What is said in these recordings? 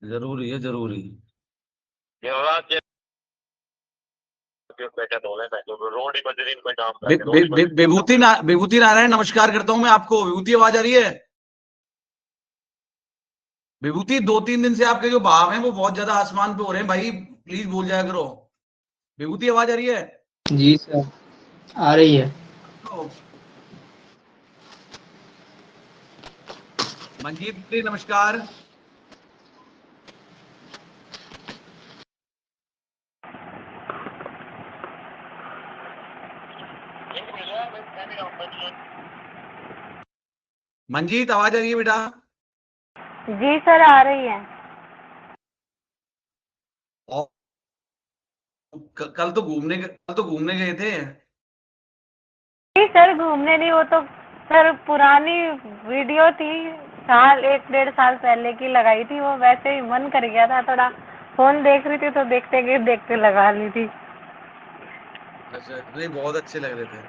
जरूरी है, जरूरी। विभूति नारायण, नमस्कार करता हूँ मैं आपको। विभूति, आवाज आ रही है? विभूति, 2-3 दिन से आपके जो भाव हैं वो बहुत ज्यादा आसमान पे हो रहे हैं भाई, प्लीज बोल जाया करो। विभूति, आवाज आ रही है? जी सर, आ रही है। तो मंजीत जी, नमस्कार। मंजीत, आवाज आ रही है बेटा? जी सर, आ रही है। और कल तो घूमने गए थे। जी सर, घूमने नहीं, वो तो सर पुरानी वीडियो थी, साल 1-1.5 साल पहले की लगाई थी वो। वैसे ही मन कर गया था थोड़ा, फोन देख रही थी तो देखते गए देखते लगा ली थी। अच्छा, नहीं, बहुत अच्छे लग रहे थे।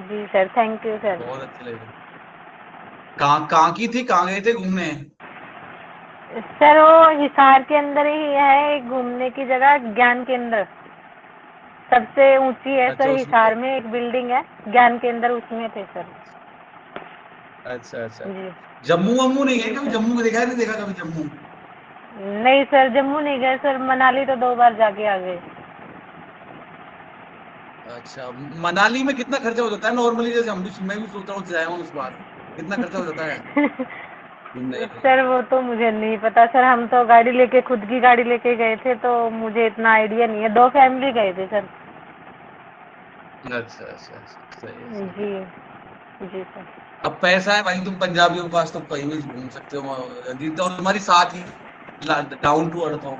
जी सर, थैंक यू सर। बहुत अच्छे लग रहे थे। कहाँ की थी, कहाँ गए थे घूमने? सर वो हिसार के अंदर ही है एक घूमने की जगह, ज्ञान केंद्र। सबसे ऊंची है अच्छा, सर उसमें हिसार गए। में एक बिल्डिंग है, ज्ञान केंद्र, उसमें थे सर। अच्छा अच्छा। जी जम्मू वम्मू नहीं गए जी कभी? सर। जम्मू में देखा है, नहीं देखा कभी जम्मू? नहीं सर, जम्मू नहीं गए सर, मनाली तो 2 बार जाके आ गए। अच्छा, मनाली में कितना खर्चा हो जाता है नॉर्मली? जैसे मैं भी सोच रहा हूँ जाया हूँ इस बार। कितना खर्चा हो जाता है घूमने के लिए? सर वो तो मुझे नहीं पता सर, हम तो गाड़ी लेके, खुद की गाड़ी लेके गए थे तो मुझे इतना आइडिया नहीं है। 2 फैमिली गए थे सर। अच्छा अच्छा अच्छा, सही है सही है। जी जी सर। अब पैसा है भाई, तुम पंजाबियों के पास तो कहीं भी घूम सकते हो। जी, तो तुम्हारी साथ ही डाउन टू अर्थ हो।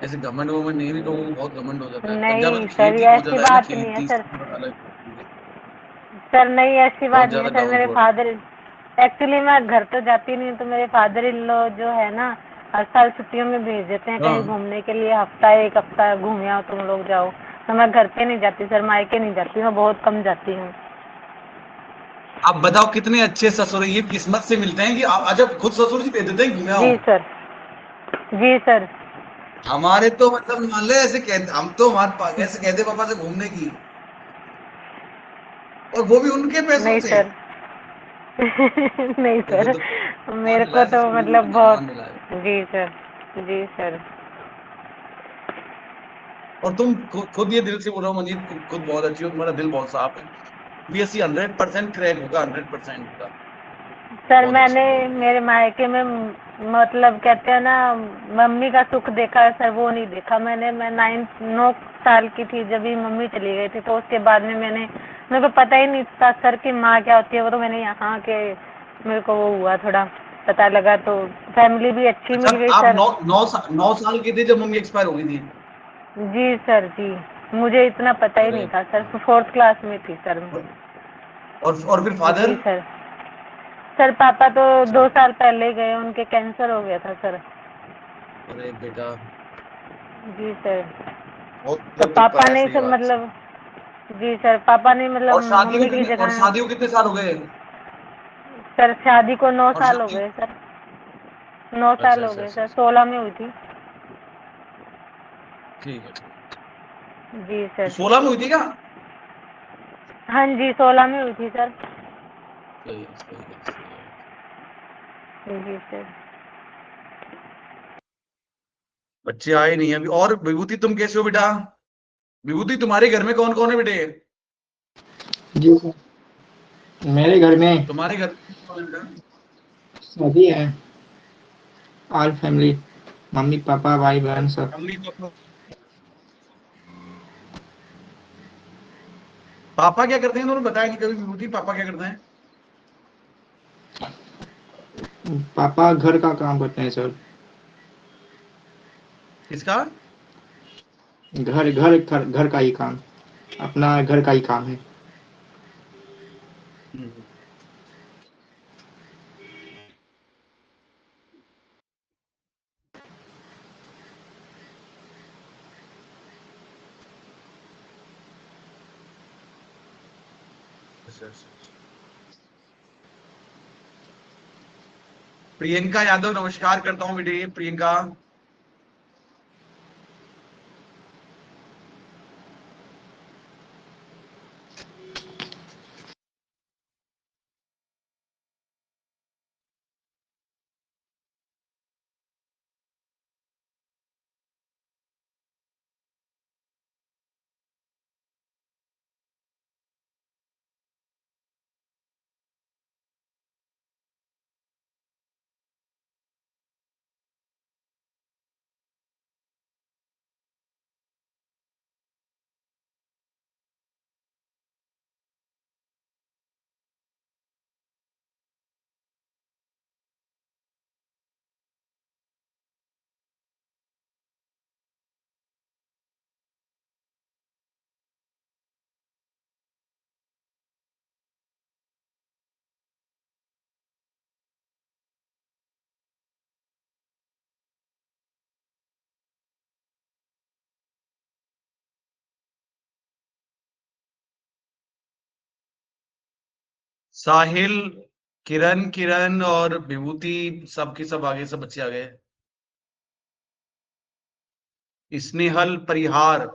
ऐसे घमंड वमंड नहीं, भी लोगों को बहुत घमंड हो जाता है। पंजाब में नहीं तो सर, ये खेती बहुत ऐसी ज्यादा है ना, बात नहीं है खेती सर। से अलग चीज़ है। सर नहीं, ऐसी बहुत बात नहीं है ज्यादा सर। डाउन मेरे टू अर्थ। फादर, एक्चुअली मैं घर तो जाती नहीं, तो मेरे फादर इन लॉ जो है ना, हर साल छुट्टियों में भेज देते हैं कहीं हाँ, घूमने के लिए। हफ्ता, 1 हफ्ता घूम आओ, तुम लोग जाओ। तो मैं घर पे नहीं जाती सर, मायके नहीं जाती, मैं बहुत कम जाती हूँ। आप बताओ कितने अच्छे ससुर ये किस्मत से मिलते हैं कि अच्छा, खुद ससुर जी भेज देते हैं घूमे आओ। जी सर। जी सर। हमारे तो मतलब मान ले, ऐसे कहते हम तो, हमारे पास ऐसे कहते पापा से घूमने की, और वो भी उनके पैसों नहीं से। सर। नहीं मुझे सर, तो मान मेरे मिला को है, तो ससुर जी को मतलब बढ़िया बहुत। मान मिला है। जी सर। जी सर। और तुम खुद ये दिल से बोल रहा हूँ मंजीत, खुद बहुत अच्छी हो, तुम्हारा दिल बहुत साफ है। बीएससी 100% क्रैक होगा, 100% होगा। सर बहुत मैंने अच्छी, बहुत अच्छी। मेरे मायके में, मतलब कहते हैं ना, मम्मी का सुख देखा है सर, वो नहीं देखा मैंने। मैं 9 साल की थी जब ही मम्मी चली गई थी, तो उसके बाद में मेरे को पता ही नहीं था सर कि माँ क्या होती है। वो तो मैंने यहाँ के, मेरे को वो हुआ, थोड़ा पता लगा, तो फैमिली भी अच्छी अच्छा, मिल गई आप सर। 9 साल के थे जब मम्मी एक्सपायर हो गई थी? जी सर जी। मुझे इतना पता ही अरे नहीं था सर, बाप। 4th क्लास में थी सर मैं। और फिर फादर? जी सर। सर पापा तो अच्छा, 2 साल पहले ही गए, उनके कैंसर हो गया था सर। अरे बेटा, जी सर। बहुत तो बहुत दुख का पापा है, ने सही सर बात है। मतलब, जी सर, पापा ने मतलब मम्मी की और जगह। शादी को कितने साल हो गए? सर शादी को नौ और साल हो शादी, गए सर। 9 साल अच्छा हो अच्छा गए अच्छा सर, अच्छा, 16 में हुई थी। ठीक है ठीक है। जी तो सर। 16 में हुई थी क्या? हाँ जी, 16 में हुई थी सर। सही है सही है सही है। जी सर। बच्चे आए नहीं अभी। और विभूति, तुम कैसे हो बेटा? विभूति, तुम्हारे घर में कौन कौन है बेटे? जी सर, मेरे घर में तुम्हारे घर में कौन है बेटा? सभी हैं, ऑल फैमिली, मम्मी पापा भाई बहन सब। Mummy papa. पापा क्या करते हैं, उन्होंने बताया नहीं कभी विभूति, पापा क्या करते हैं? पापा घर का काम करते हैं सर। किसका? घर का ही काम, अपना घर का ही काम है। हम्म, अच्छा अच्छा अच्छा। प्रियंका यादव नमस्कार करता हूँ बेटे। प्रियंका साहिल किरण किरण और विभूति सबके सब आगे, सब बच्चे आ गए। स्नेहल परिहार,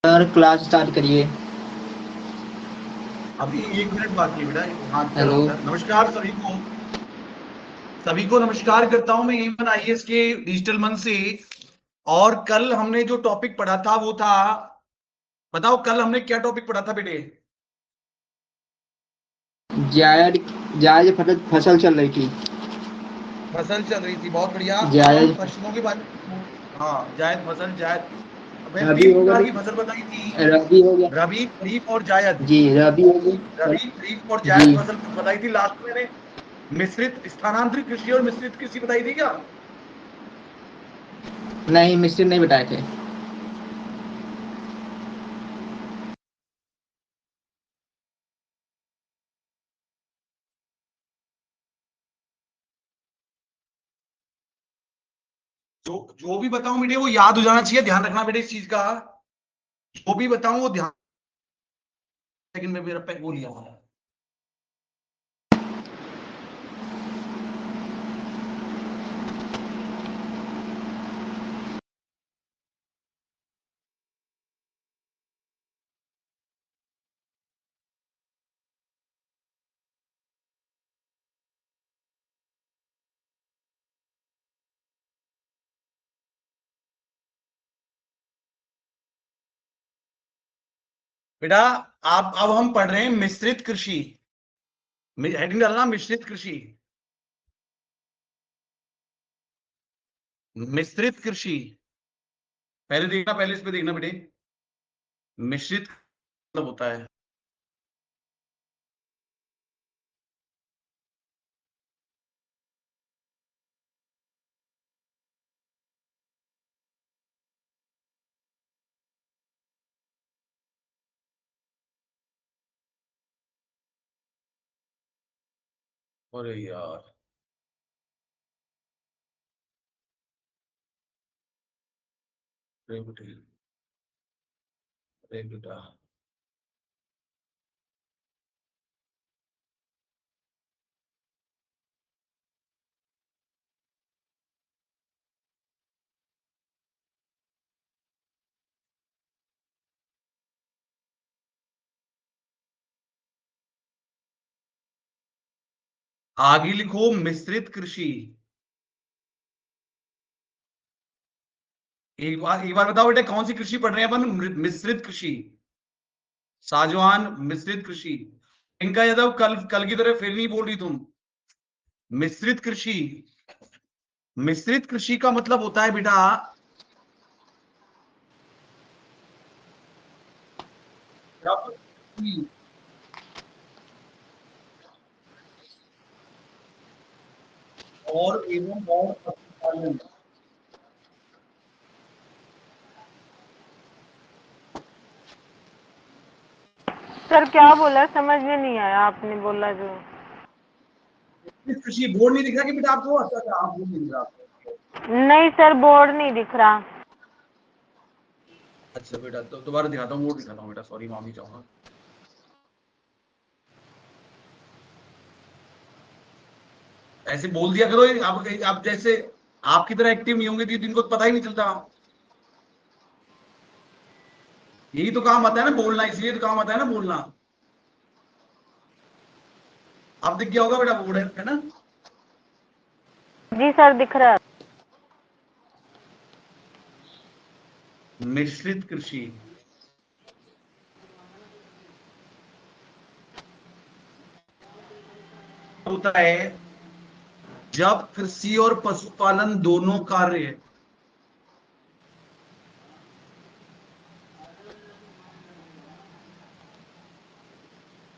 सर क्लास स्टार्ट करिए। अभी 1 मिनट बाकी है बेटा। हाँ चलो हेलो। सर, नमस्कार सभी को। सभी को नमस्कार करता हूं मैं एमन आईएएस के डिजिटल मंच से। और कल हमने जो टॉपिक पढ़ा था वो था, बताओ कल हमने क्या टॉपिक पढ़ा था बेटे? जायद जायद फसल चल रही थी। फसल चल रही थी, बहुत बढ़िया। अब हम जायद फसलों के बारे में, हाँ जायद फसल, जायद हमें रबी 3 प्रकार हो की गया। फसल बताई थी। रबी हो गया। रबी, खरीफ और जायद। जी रबी हो गई। रबी, खरीफ और जी जायद फसल बताई थी। लास्ट में मैंने मिश्रित स्थानांतरित कृषि और मिश्रित कृषि बताई थी क्या? नहीं, मिस्त्री नहीं बताए थे। जो जो भी बताऊं बेटे वो याद हो जाना चाहिए, ध्यान रखना बेटे इस चीज का। जो भी बताऊं वो ध्यान, लेकिन मैं मेरा पैक वो लिया था। बेटा आप, अब हम पढ़ रहे हैं मिश्रित कृषि। हेडिंग डालना मिश्रित कृषि। मिश्रित कृषि पहले देखना, पहले इस पे देखना बेटे। मिश्रित मतलब होता है, अरे यार अरे बेटे, अरे बेटा आगे लिखो मिश्रित कृषि। एक बार बताओ बेटे, कौन सी कृषि पढ़ रहे हैं अपन? मिश्रित कृषि, साजवान मिश्रित कृषि। इनका यादव कल कल की तरह फिर नहीं बोल रही तुम। मिश्रित कृषि, मिश्रित कृषि का मतलब होता है बेटा जब और एवं और पशुपालन, सर क्या बोला, समझ में नहीं आया आपने बोला जो। कृषि बोर्ड नहीं दिख रहा कि बेटा आपको? अच्छा अच्छा, आप बोर्ड नहीं दिख रहा आपको। नहीं सर, बोर्ड नहीं दिख रहा। अच्छा बेटा, तो दोबारा दिखाता हूँ, बोर्ड दिखाता हूँ बेटा, सॉरी माफी चाहूंगा। ऐसे बोल दिया करो, आप जैसे आपकी तरह एक्टिव नहीं होंगे तो इनको पता ही नहीं चलता। यही तो काम आता है ना बोलना, इसलिए तो काम आता है ना बोलना। आप दिख गया होगा बेटा बोर्ड है ना? जी सर दिख रहा है। मिश्रित कृषि होता है जब कृषि और पशुपालन दोनों कार्य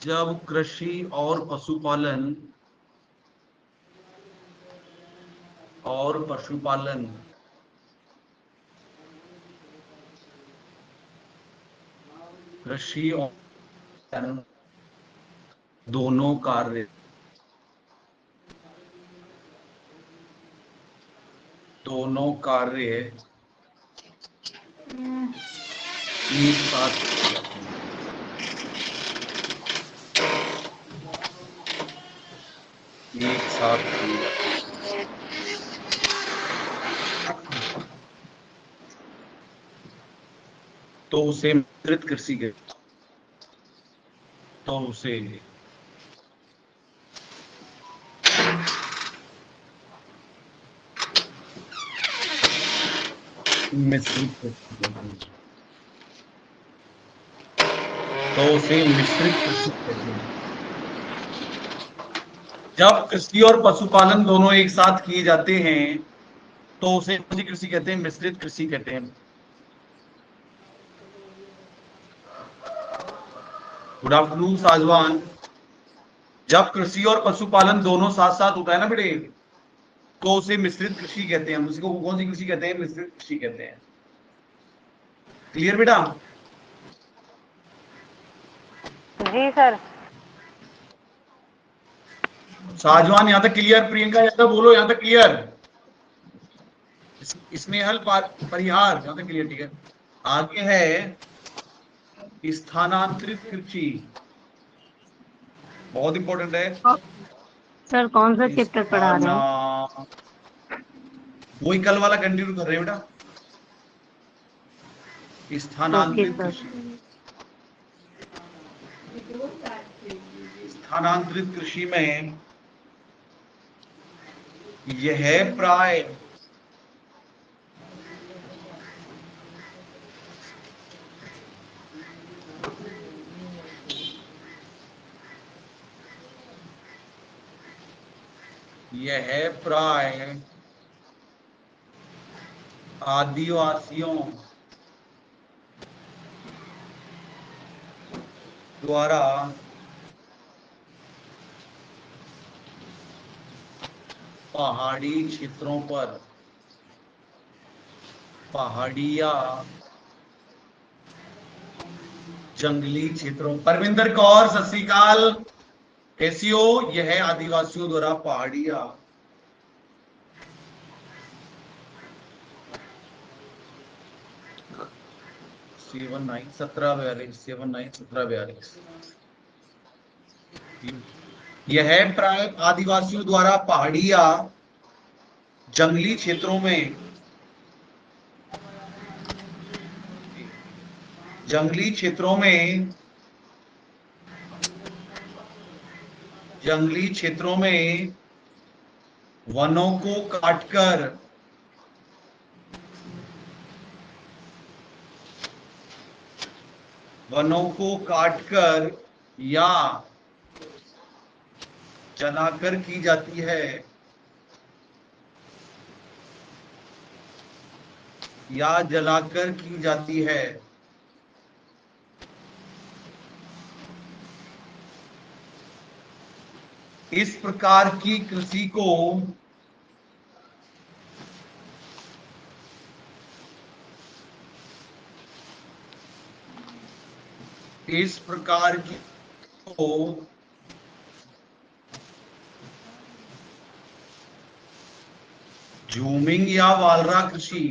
जब कृषि और पशुपालन और पशुपालन कृषि और दोनों कार्य दोनों कार्य एक साथ किए जाते हैं। एक साथ किए जाते हैं तो उसे मिश्रित कृषि के तो उसे मिश्रित कृषि कहते हैं। तो उसे मिश्रित कृषि कहते हैं। जब कृषि और पशुपालन दोनों एक साथ किए जाते हैं तो उसे कौन सी कृषि कहते हैं? मिश्रित कृषि कहते हैं। Good afternoon Sajwan. जब कृषि और पशुपालन दोनों साथ साथ होता है ना बेटे, तो उसे मिश्रित कृषि कहते हैं। हम उसको कौन सी कृषि कहते हैं? मिश्रित कृषि कहते हैं। क्लियर बेटा? जी सर। शाहजहान यहां तक क्लियर? प्रियंका यहां तक बोलो, यहां तक क्लियर? इसमें हल परिहार यहां तक क्लियर? ठीक है, आगे है स्थानांतरित कृषि, बहुत इंपॉर्टेंट है। सर कौन सा चैप्टर पढ़ा रहे स्थाना हैं? वही कल वाला कंटिन्यू कर रहे हैं बेटा, ओके स्थानांतरित सर। कृषि। स्थानांतरित कृषि में यह प्राय यह प्राय आदिवासियों द्वारा पहाड़ी क्षेत्रों पर पहाड़िया जंगली क्षेत्रों। परविंदर कौर सत श्री अकाल, कैसी हो? यह आदिवासियों द्वारा पहाड़िया 79 17 42 79 17 42। यह प्राय आदिवासियों द्वारा पहाड़िया जंगली क्षेत्रों में जंगली क्षेत्रों में जंगली क्षेत्रों में वनों को काटकर वनों को काटकर या जलाकर की जाती है या जलाकर की जाती है। इस प्रकार की कृषि को इस प्रकार की को झूमिंग या वालरा कृषि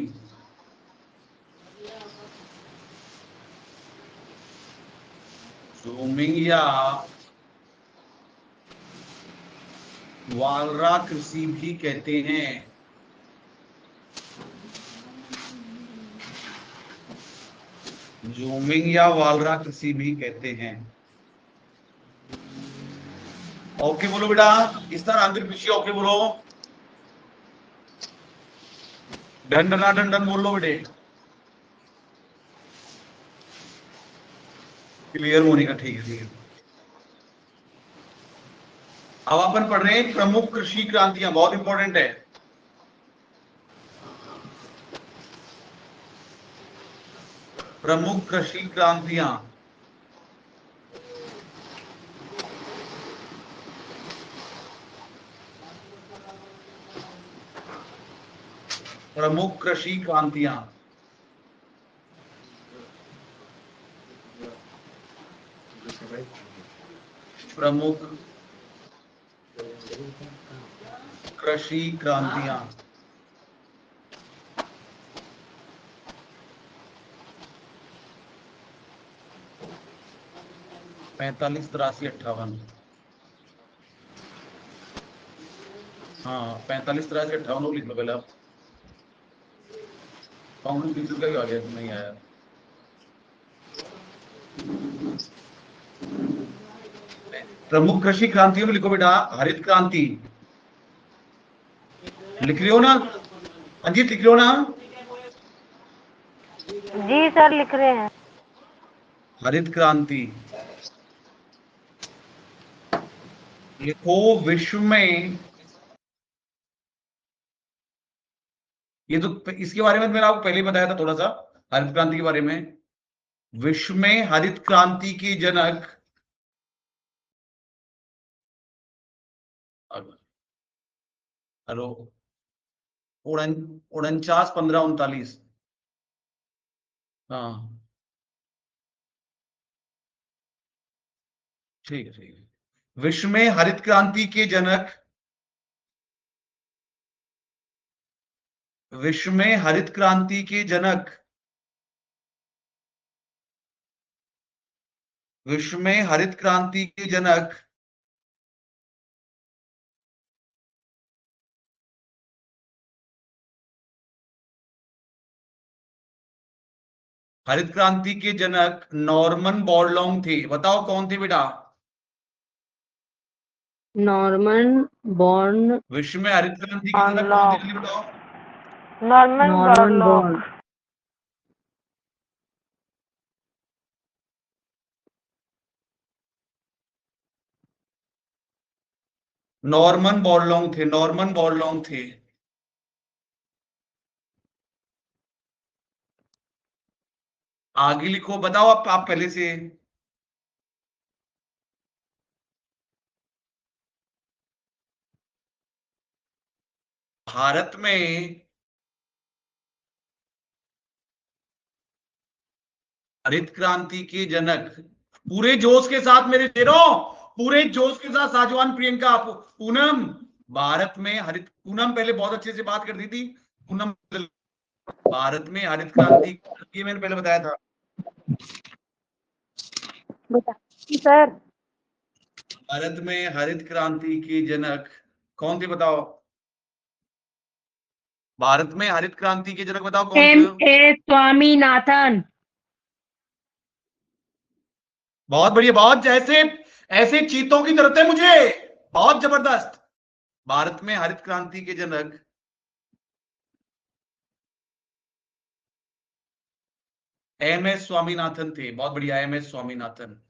झूमिंग या वालरा कृषि भी कहते हैं। झूमिंग या वालरा कृषि भी कहते हैं। ओके बोलो बेटा, इस तरह आंतरिक कृषि ओके बोलो, डन डना डन डन बोल लो बेटे। क्लियर होने का, ठीक है ठीक है। अब अपन पढ़ रहे हैं प्रमुख कृषि क्रांतियां, बहुत इंपॉर्टेंट है। प्रमुख कृषि क्रांतियां, प्रमुख कृषि क्रांतियां। प्रमुख कृषि क्रांतियां। 45, 83, 58। हाँ 45, 83, 58 लिख लो पहले आप। कांग्रेस बीजेपी का भी आ गया, नहीं आया। प्रमुख कृषि क्रांतियों में लिखो बेटा, हरित क्रांति लिख रही हो ना? अजीत लिख रही हो ना? जी सर लिख रहे हैं। हरित क्रांति लिखो। विश्व में, ये तो इसके बारे में मैंने आपको पहले ही बताया था थोड़ा सा, हरित क्रांति के बारे में। विश्व में हरित क्रांति के जनक हेलो 49, 15, 39। हाँ ठीक है ठीक है। विश्व में हरित क्रांति के जनक, विश्व में हरित क्रांति के जनक, विश्व में हरित क्रांति के जनक हरित क्रांति के जनक नॉर्मन बोरलॉन्ग थे। बताओ कौन थे बेटा? नॉर्मन बॉर्न विश्व में हरित क्रांति के जनक कौन थे, जल्दी बताओ। Norman Norman Borlaug. बॉर्न नॉर्मन बोरलॉन्ग थे, नॉर्मन बोरलॉन्ग थे। आगे लिखो, बताओ आप पहले से। भारत में हरित क्रांति के जनक, पूरे जोश के साथ मेरे शेरों, पूरे जोश के साथ साजवान प्रियंका पूनम। भारत में हरित, पूनम पहले बहुत अच्छे से बात करती थी, पूनम भारत में हरित क्रांति, ये मैंने पहले बताया था। सर भारत में हरित क्रांति के जनक कौन थे बताओ? भारत में हरित क्रांति के जनक बताओ कौन थे? M.A. स्वामीनाथन। बहुत बढ़िया, बहुत जैसे ऐसे चीतों की जरूरत है मुझे, बहुत जबरदस्त। भारत में हरित क्रांति के जनक एम.एस. स्वामीनाथन थे। बहुत बढ़िया, एम.एस. स्वामीनाथन।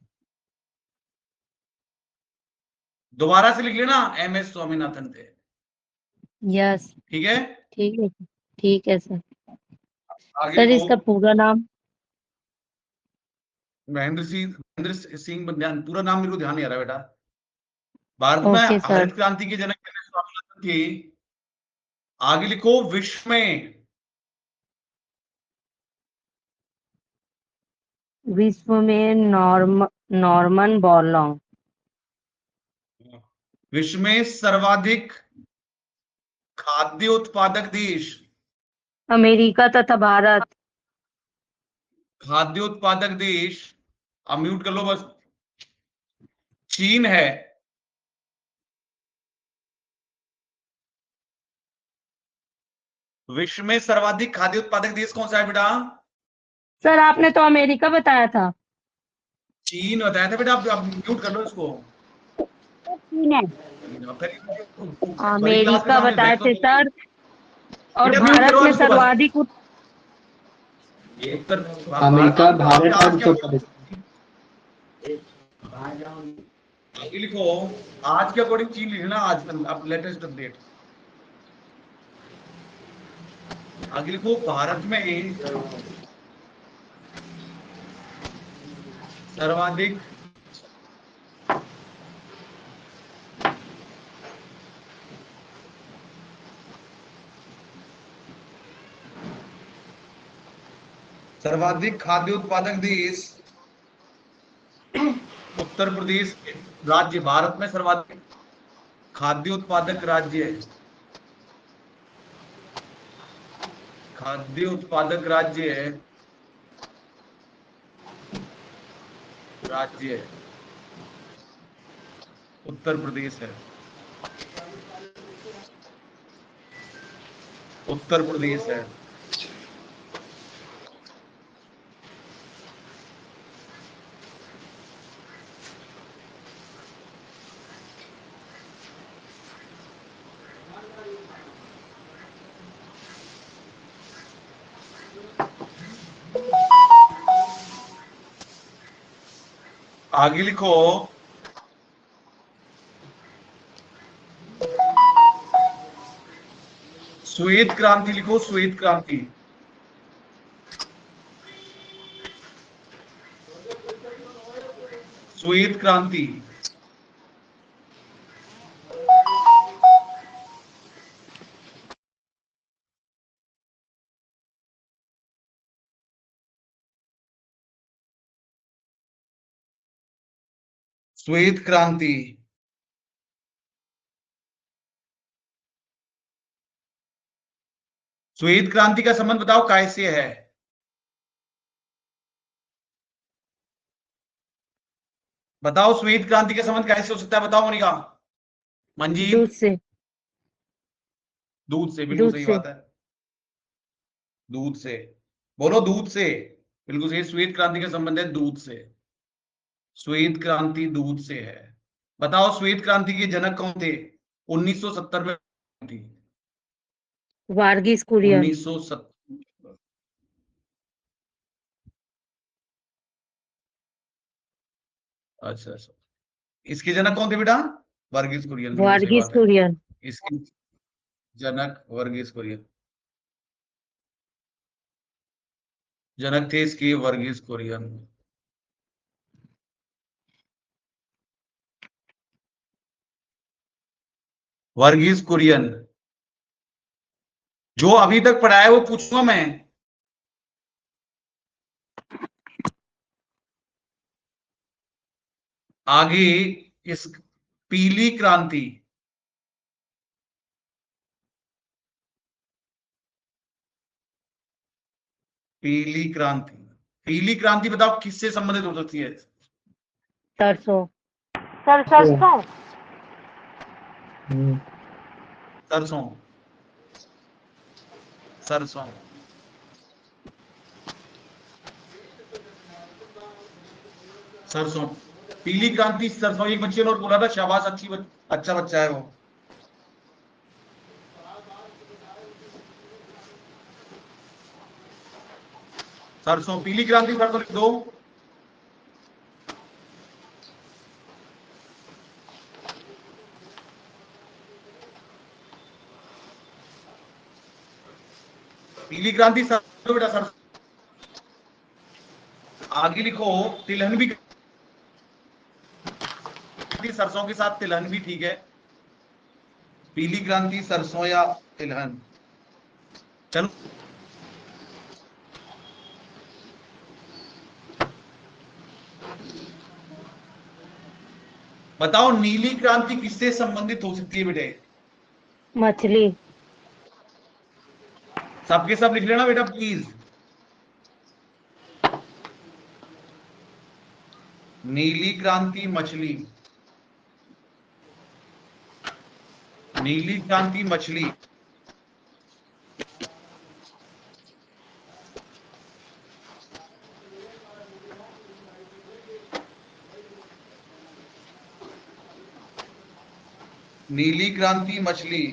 दोबारा से लिख लेना, MS स्वामीनाथन थे। यस, ठीक है, ठीक है, ठीक है सर। आगे सर लिखो। इसका पूरा नाम? महेंद्र सिंह बंध्यान, पूरा नाम मेरे को ध्यान नहीं आ रहा बेटा। भारत में ओके सर। हरित क्रांति के जनक MS स्वामीनाथन थे। आगे लिखो, विश्व में विश्व में नॉर्मन बोरलॉन्ग। विश्व में सर्वाधिक खाद्य उत्पादक देश, अमेरिका तथा भारत। खाद्य उत्पादक देश, अब म्यूट कर लो बस, चीन है। विश्व में सर्वाधिक खाद्य उत्पादक देश कौन सा है बेटा? सर आपने तो अमेरिका बताया था। चीन बताया था बेटा, अब म्यूट कर लो इसको। चीन है। बड़ी क्लास के अमेरिका सामने बताए बहस थे मत करो। सर। और बेटा म्यूट भारत करो में इसको बस। सर्वाधिक ये उत्तर अमेरिका, भारत और आज उत्तर क्या प्रदेश। आगे लिखो, आज के अकॉर्डिंग चीन लिखना, आज अब लेटेस्ट अपडेट। आगे लिखो, भारत में सर्वाधिक खाद्य उत्पादक देश उत्तर प्रदेश राज्य। भारत में सर्वाधिक खाद्य उत्पादक राज्य है, खाद्य उत्पादक राज्य है, उत्तर प्रदेश है, उत्तर प्रदेश है। आगे लिखो, श्वेत क्रांति लिखो, श्वेत क्रांति। श्वेत क्रांति, श्वेत क्रांति। श्वेत क्रांति का संबंध बताओ कैसे है? बताओ, श्वेत क्रांति का संबंध कैसे हो सकता है? बताओ मोनिका। मंजीत? दूध से। दूध से, बिल्कुल दूध सही से। बात है। दूध से, बोलो दूध से, बिल्कुल सही। श्वेत क्रांति का संबंध है दूध से, श्वेत क्रांति दूध से है। बताओ, श्वेत क्रांति के जनक कौन थे? 1970 में थी, वारगिस कुरियन। 1970। अच्छा अच्छा, इसके जनक कौन थे बेटा? वर्गीस कुरियन, बिल्कुल सही वारगिस बात है। कुरियन। इसके जनक वर्गीस कुरियन, जनक थे इसके वर्गीस कुरियन। वर्गीस कुरियन, जो अभी तक पढ़ा है वो पूछूंगा मैं। आगे, इस पीली क्रांति, पीली क्रांति, पीली क्रांति बताओ किससे संबंधित हो सकती है? सरसों। सर सरसों। सरसों, सरसों, सरसों। पीली क्रांति सरसों। एक बच्चे ने और बोला था, शाबाश, अच्छा बच्चा है वो। सरसों, पीली क्रांति, सरसों लिख दो। पीली क्रांति सरसों बेटा, सरसों। आगे लिखो तिलहन भी, सरसों के साथ तिलहन भी ठीक है। पीली क्रांति सरसों या तिलहन। चलो बताओ नीली क्रांति किससे संबंधित हो सकती है बेटे? मछली। सबके सब लिख लेना बेटा प्लीज। नीली क्रांति मछली, नीली क्रांति मछली। नीली क्रांति मछली।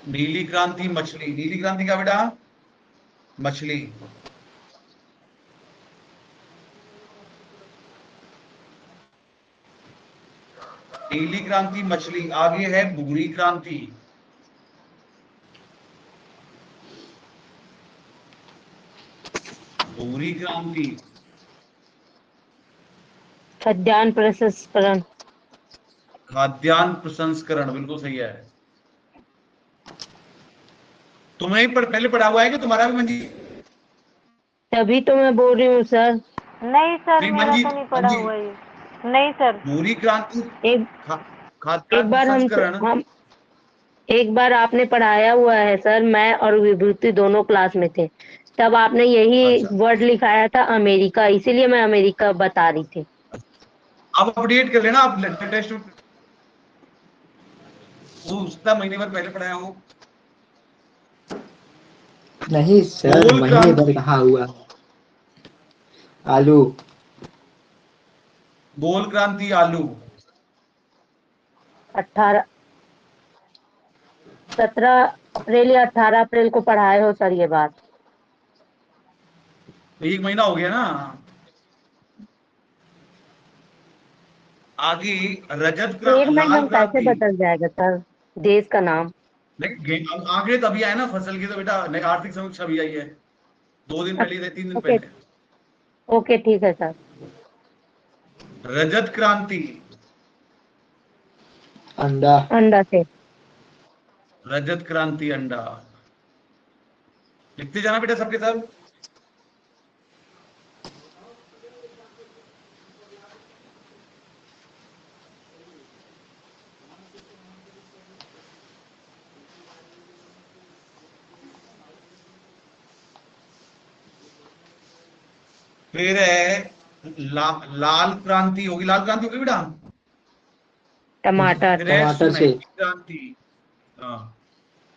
नीली क्रांति मछली, नीली क्रांति का बेटा मछली। नीली क्रांति मछली। आगे है भूरी क्रांति। भूरी क्रांति। खाद्यान्न प्रसंस्करण। खाद्यान्न प्रसंस्करण, बिल्कुल सही है। तुम्हें पहले पढ़ा हुआ है कि तुम्हारा भी मंजी? तभी तो मैं बोल रही हूँ सर। नहीं सर, नहीं, मेरा मंजी, तो नहीं पढ़ा मंजी। हुआ ये। नहीं सर। भूरी क्रांति एक खाद्यान्न बार प्रसंस्करण। हम एक बार आपने पढ़ाया हुआ है सर, मैं और विभूति दोनों क्लास में थे, तब आपने यही अच्छा, वर्ड लिखाया था अमेरिका, इसीलिए मैं अमेरिका बता रही थी। अब अपडेट कर लेना आप लेटेस्ट, उसका महीने भर पहले पढ़ाया हो। नहीं सर, गोल महीने भर क्रांति। कहाँ हुआ। आलू। गोल क्रांति आलू। 17 अप्रैल या 18 अप्रैल को पढ़ाए हो सर ये बात। एक महीना हो गया ना। आगे रजत तो एक महीने लाल में कैसे क्रांति। बदल जाएगा सर देश का नाम? लेकिन आंकड़े तभी आए ना फसल की, तो बेटा नई आर्थिक समीक्षा भी आई है 2 दिन पहले, 3 दिन ओके, पहले। ओके ठीक है सर। रजत क्रांति। अंडा। अंडा से। रजत क्रांति अंडा। लिखते जाना बेटा सबके सब। फिर है लाल क्रांति होगी, लाल क्रांति होगी बेटा। टमाटर। फिर है टमाटर से। सुनहरी क्रांति। हाँ,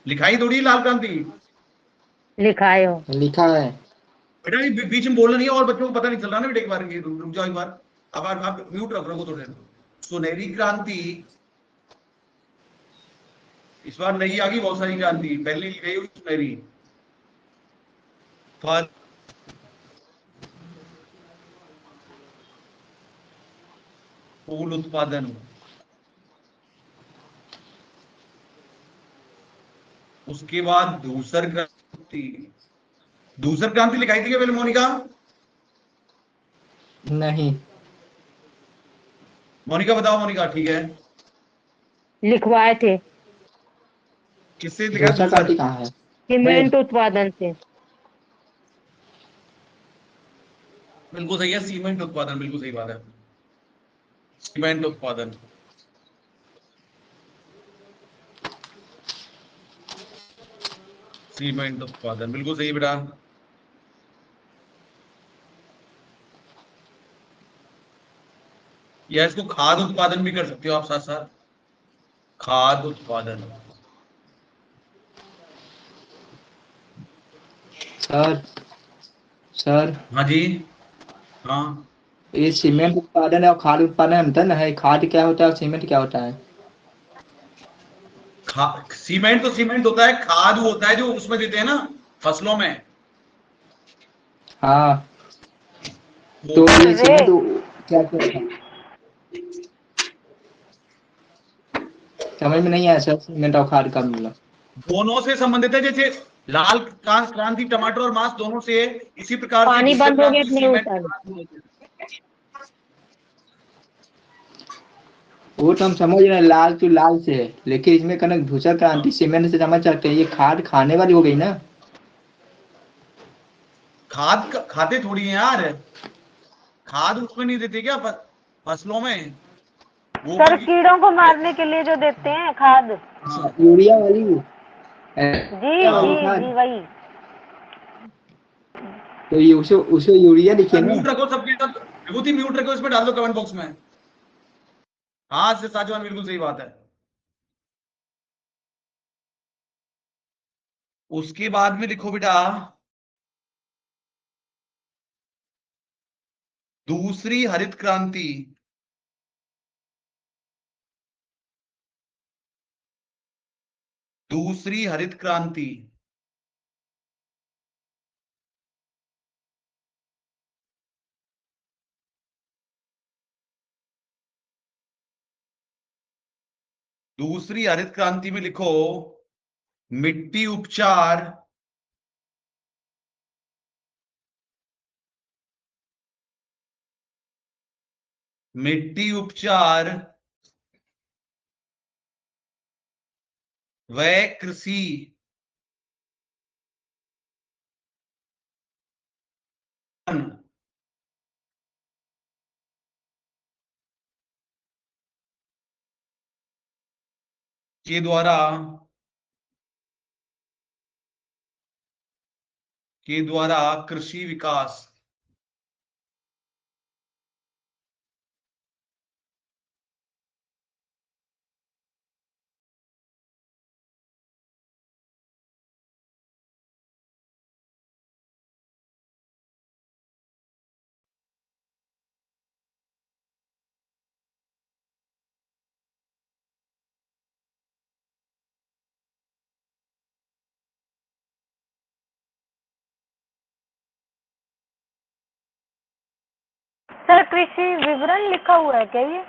लिखाई थोड़ी लाल क्रांति लिखाए हो। लिखा है। बेटा, ये बीच में बोलना नहीं है और बच्चों को पता नहीं चल रहा ना बेटा। एक बार ये रुक जाओ एक बार। अब आप म्यूट रखो थोड़े। सुनहरी क्रांति, इस बार नई आ गई बहुत सारी क्रांति, पहले लिख गई हुई सुनहरी। फल, फूल उत्पादन। उसके बाद धूसर क्रांति। धूसर क्रांति लिखाई थी क्या पहले मोनिका? नहीं। मोनिका बताओ, मोनिका ठीक है। लिखवाए थे। किससे लिखा दूसरा धूसर? क्रांति कहाँ है? सीमेंट उत्पादन से। बिल्कुल सही है, सीमेंट उत्पादन, बिल्कुल सही बात है। सीमेंट उत्पादन। सीमेंट उत्पादन बिल्कुल सही बेटा। या इसको खाद उत्पादन भी कर सकते हो आप साथ साथ। खाद उत्पादन। सर। सर, हाँ जी। हाँ, ये सीमेंट उत्पादन है और खाद उत्पादन अंतर न है। खाद क्या होता है और सीमेंट क्या होता है? सीमेंट तो सीमेंट होता है, खाद वो होता है जो उसमें देते हैं ना फसलों में। हाँ, वो तो ये रे। सीमेंट क्या होता है? समझ में नहीं आया सर, सीमेंट और खाद का मतलब। दोनों से संबंधित है, जैसे लाल क्रांति टमाटर और मांस दोनों से, इसी प्रकार से पानी डिजिटल बंद हो गया क्रांति कि नहीं सीमेंट। सर? वो तो हम समझ रहे हैं, लाल तो लाल से है, लेकिन इसमें कनक धूसर क्रांति सीमेंट से समझ सकते हैं, ये खाद खाने वाली हो गई ना। खाद खाते थोड़ी है यार, खाद उसमें नहीं देते क्या फसलों में? सर गोबर की कीड़ों को मारने के लिए जो देते हैं खाद। हाँ। यूरिया वाली जी यूरिया हाँ। वाली जी खाद। जी वही। तो ये उसे उसे यूरिया लिखिए सर ना। म्यूट रखो सबके सब, विभूति म्यूट रखो, इसमें डाल दो कमेंट बॉक्स में। हाँ से साजवान बिल्कुल सही बात है। उसके बाद में लिखो बेटा, दूसरी हरित क्रांति। दूसरी हरित क्रांति दूसरी हरित क्रांति में लिखो मिट्टी उपचार, मिट्टी उपचार व कृषि के द्वारा कृषि विकास। सर कृषि विवरण लिखा हुआ है क्या ये?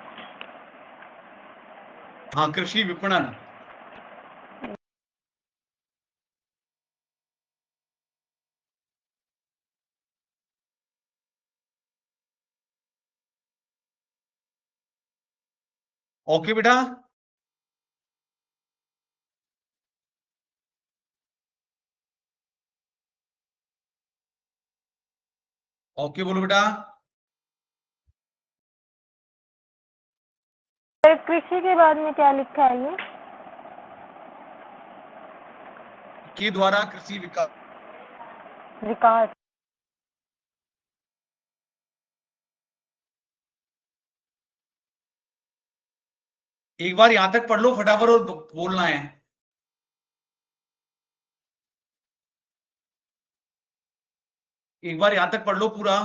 हाँ, कृषि विपणन। ओके बेटा, ओके बोलो बेटा। सर कृषि के बाद में क्या लिखा है ये? के द्वारा कृषि विकास। विकास। एक बार यहां तक पढ़ लो फटाफट और बोलना है। एक बार यहां तक पढ़ लो पूरा।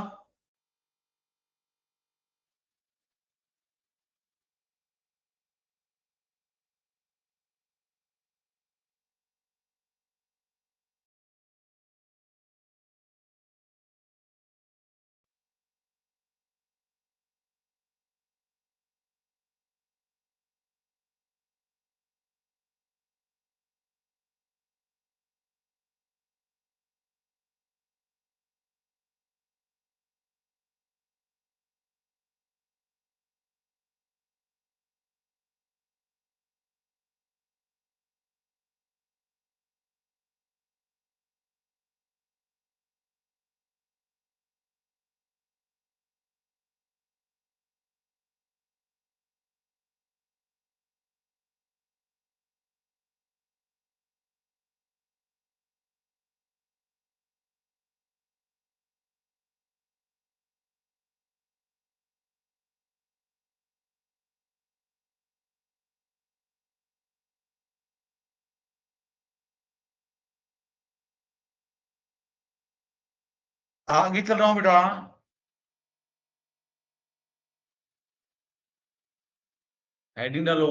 आगे चल रहा हूं बेटा। हेडिंग डालो,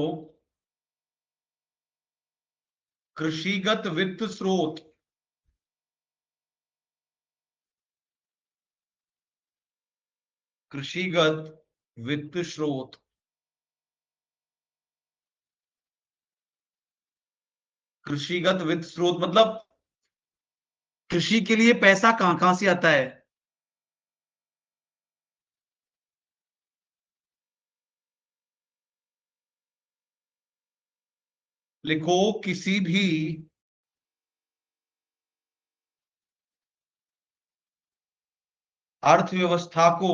कृषिगत वित्त स्रोत। कृषिगत वित्त स्रोत। कृषिगत वित्त स्रोत मतलब कृषि के लिए पैसा कहां कहां से आता है? लिखो, किसी भी अर्थव्यवस्था को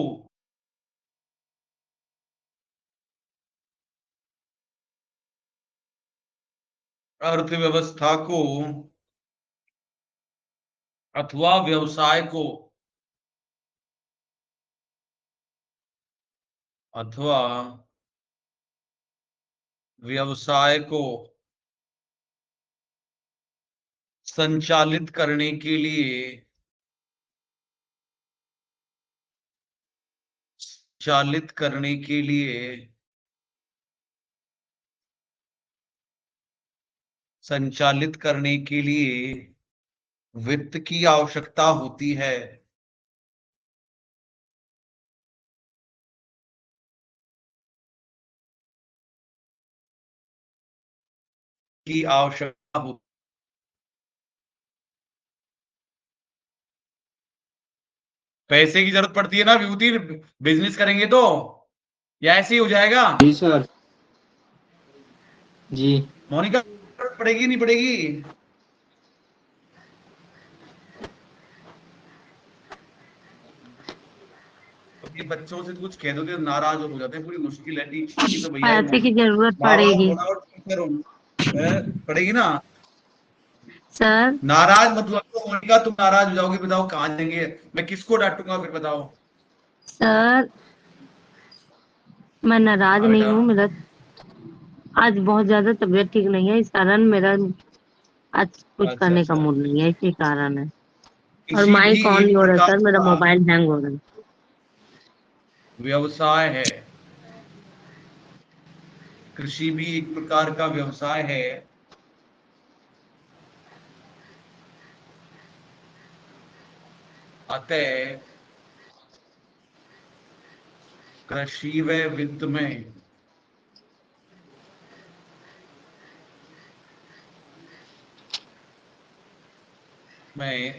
अथवा व्यवसाय को संचालित करने के लिए वित्त की आवश्यकता होती है। पैसे की जरूरत पड़ती है ना विभूति, बिजनेस करेंगे तो, या ऐसे ही हो जाएगा? जी सर। जी। मोनिका, जरूरत पड़ेगी नहीं पड़ेगी? अपने बच्चों से कुछ कह दो कि नाराज हो जाते हैं, पूरी मुश्किल है टीचर की तो भैया, पैसे की जरूरत माँ बाप पड़ेगी होना और टीचर होना पड़ेगी ना। सर। नाराज मत हो मोनिका, तुम नाराज हो जाओगे, बताओ कहाँ जाएंगे, मैं किसको डांटूंगा फिर बताओ? सर मैं नाराज हाँ नहीं बेटा। हूँ, मेरा आज बहुत ज्यादा तबीयत ठीक नहीं है, इस कारण मेरा आज कुछ अच्छा करने का अच्छा। मूड नहीं है, इसी कारण है। और किसी भी माइक ऑन नहीं एक हो रहा है प्रकार सर, मेरा का मोबाइल हैंग हो रहा है। व्यवसाय है, कृषि भी एक प्रकार का व्यवसाय है। अतः कृषि व वित्त में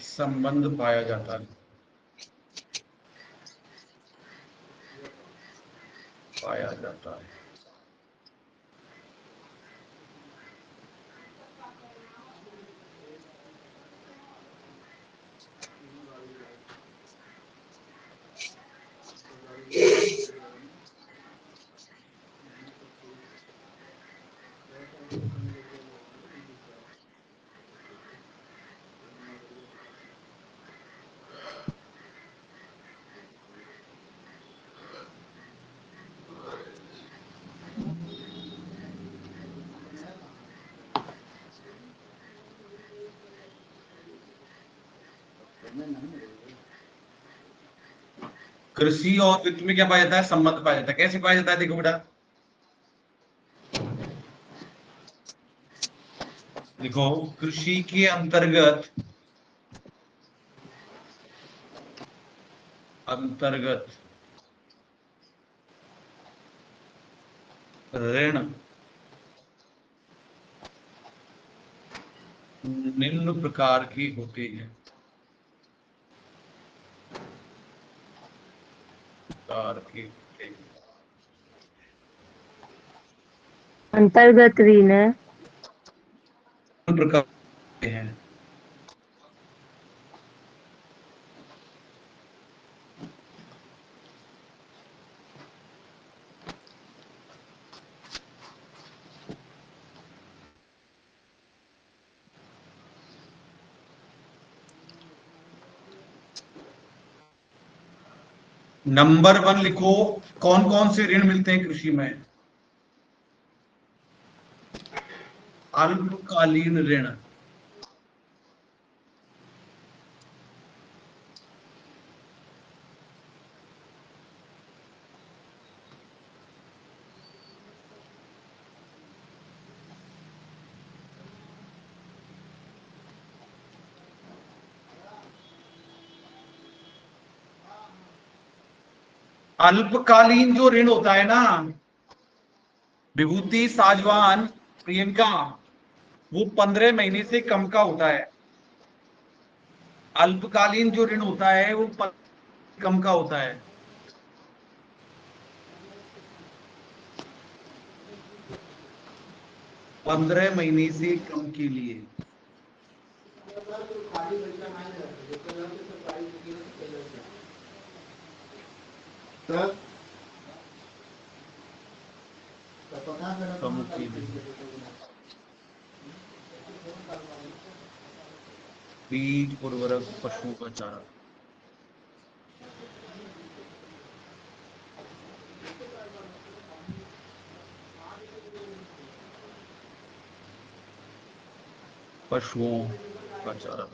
संबंध पाया जाता है। कृषि और वित्त में क्या पाया जाता है? संबंध पाया जाता है। कैसे पाया जाता है? देखो बेटा, देखो, कृषि के अंतर्गत ऋण निम्न प्रकार की होती है। अंतर्गत ऋण है। प्रकार के हैं। नंबर 1 लिखो, कौन कौन से ऋण मिलते हैं कृषि में? अल्पकालीन ऋण, अल्पकालीन जो ऋण होता है ना विभूति, साजवान, प्रियंका, वो 15 महीने से कम का होता है। अल्पकालीन जो ऋण होता है वो कम का होता है। पंद्रह महीने से कम के लिए। कम के लिए बीज उर्वरक पशुओं का चारा। पशुओं का चारा।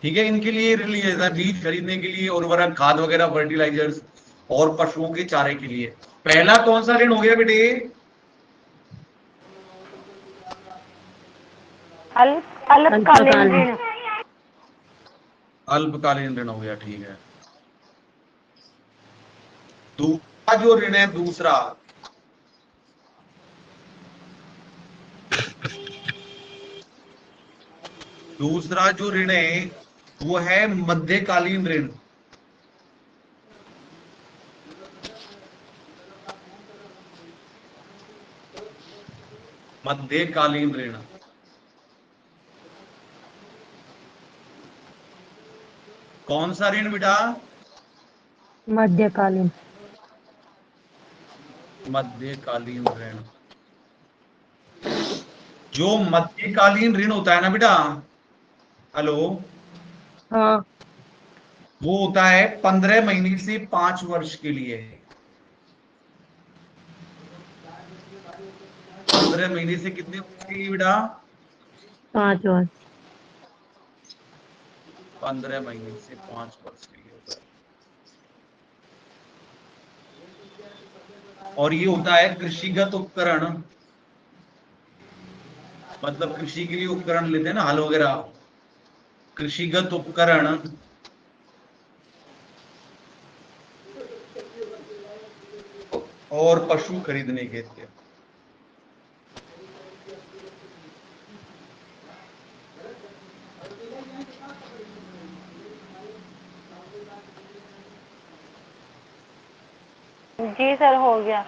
ठीक है, इनके लिए ऋण लिया जाता है बीज खरीदने के लिए, उर्वरक, खाद वगैरह, फर्टिलाइजर्स और पशुओं के चारे के लिए। पहला कौन सा ऋण हो गया बेटे? अल्पकालीन ऋण। अल्पकालीन ऋण हो गया, ठीक है। दूसरा जो ऋण है, दूसरा जो ऋण है वो है मध्यकालीन ऋण। मध्यकालीन ऋण कौन सा ऋण बेटा? मध्यकालीन। मध्यकालीन ऋण। जो मध्यकालीन ऋण होता है ना बेटा, हेलो, हाँ। वो होता है 15 महीने से 5 वर्ष के लिए। 15 महीने से कितने वर्ष के लिए बेटा? 5 वर्ष। 15 महीने से 5 वर्ष के लिए होता है। और ये होता है कृषिगत उपकरण, मतलब कृषि के लिए उपकरण लेते हैं ना, हल वगैरह, कृषिगत उपकरण और पशु खरीदने के लिए। जी सर, हो गया।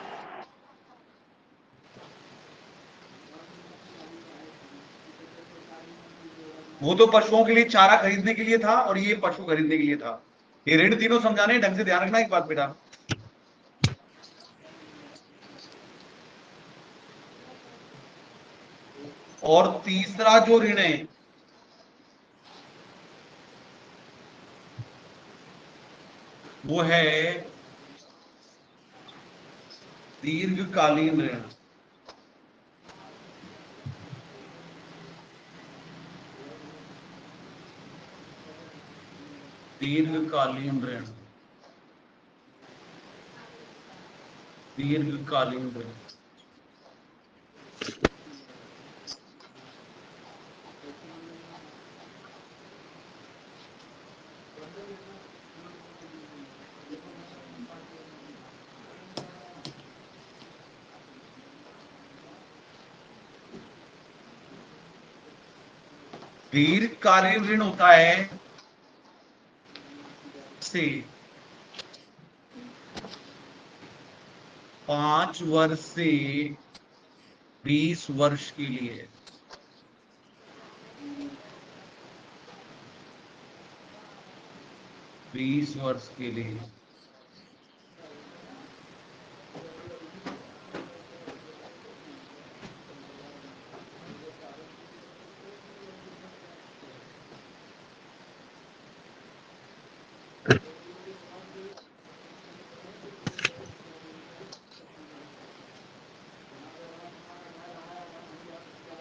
वो तो पशुओं के लिए चारा खरीदने के लिए था और ये पशु खरीदने के लिए था। ये ऋण तीनों समझाने, ढंग से ध्यान रखना एक बात बेटा। और तीसरा जो ऋण है वो है दीर्घकालीन ऋण। दीर्घकालीन ऋण। दीर्घकालीन ऋण दीर्घकालीन ऋण होता है से 5 वर्ष से 20 वर्ष के लिए। 20 वर्ष के लिए।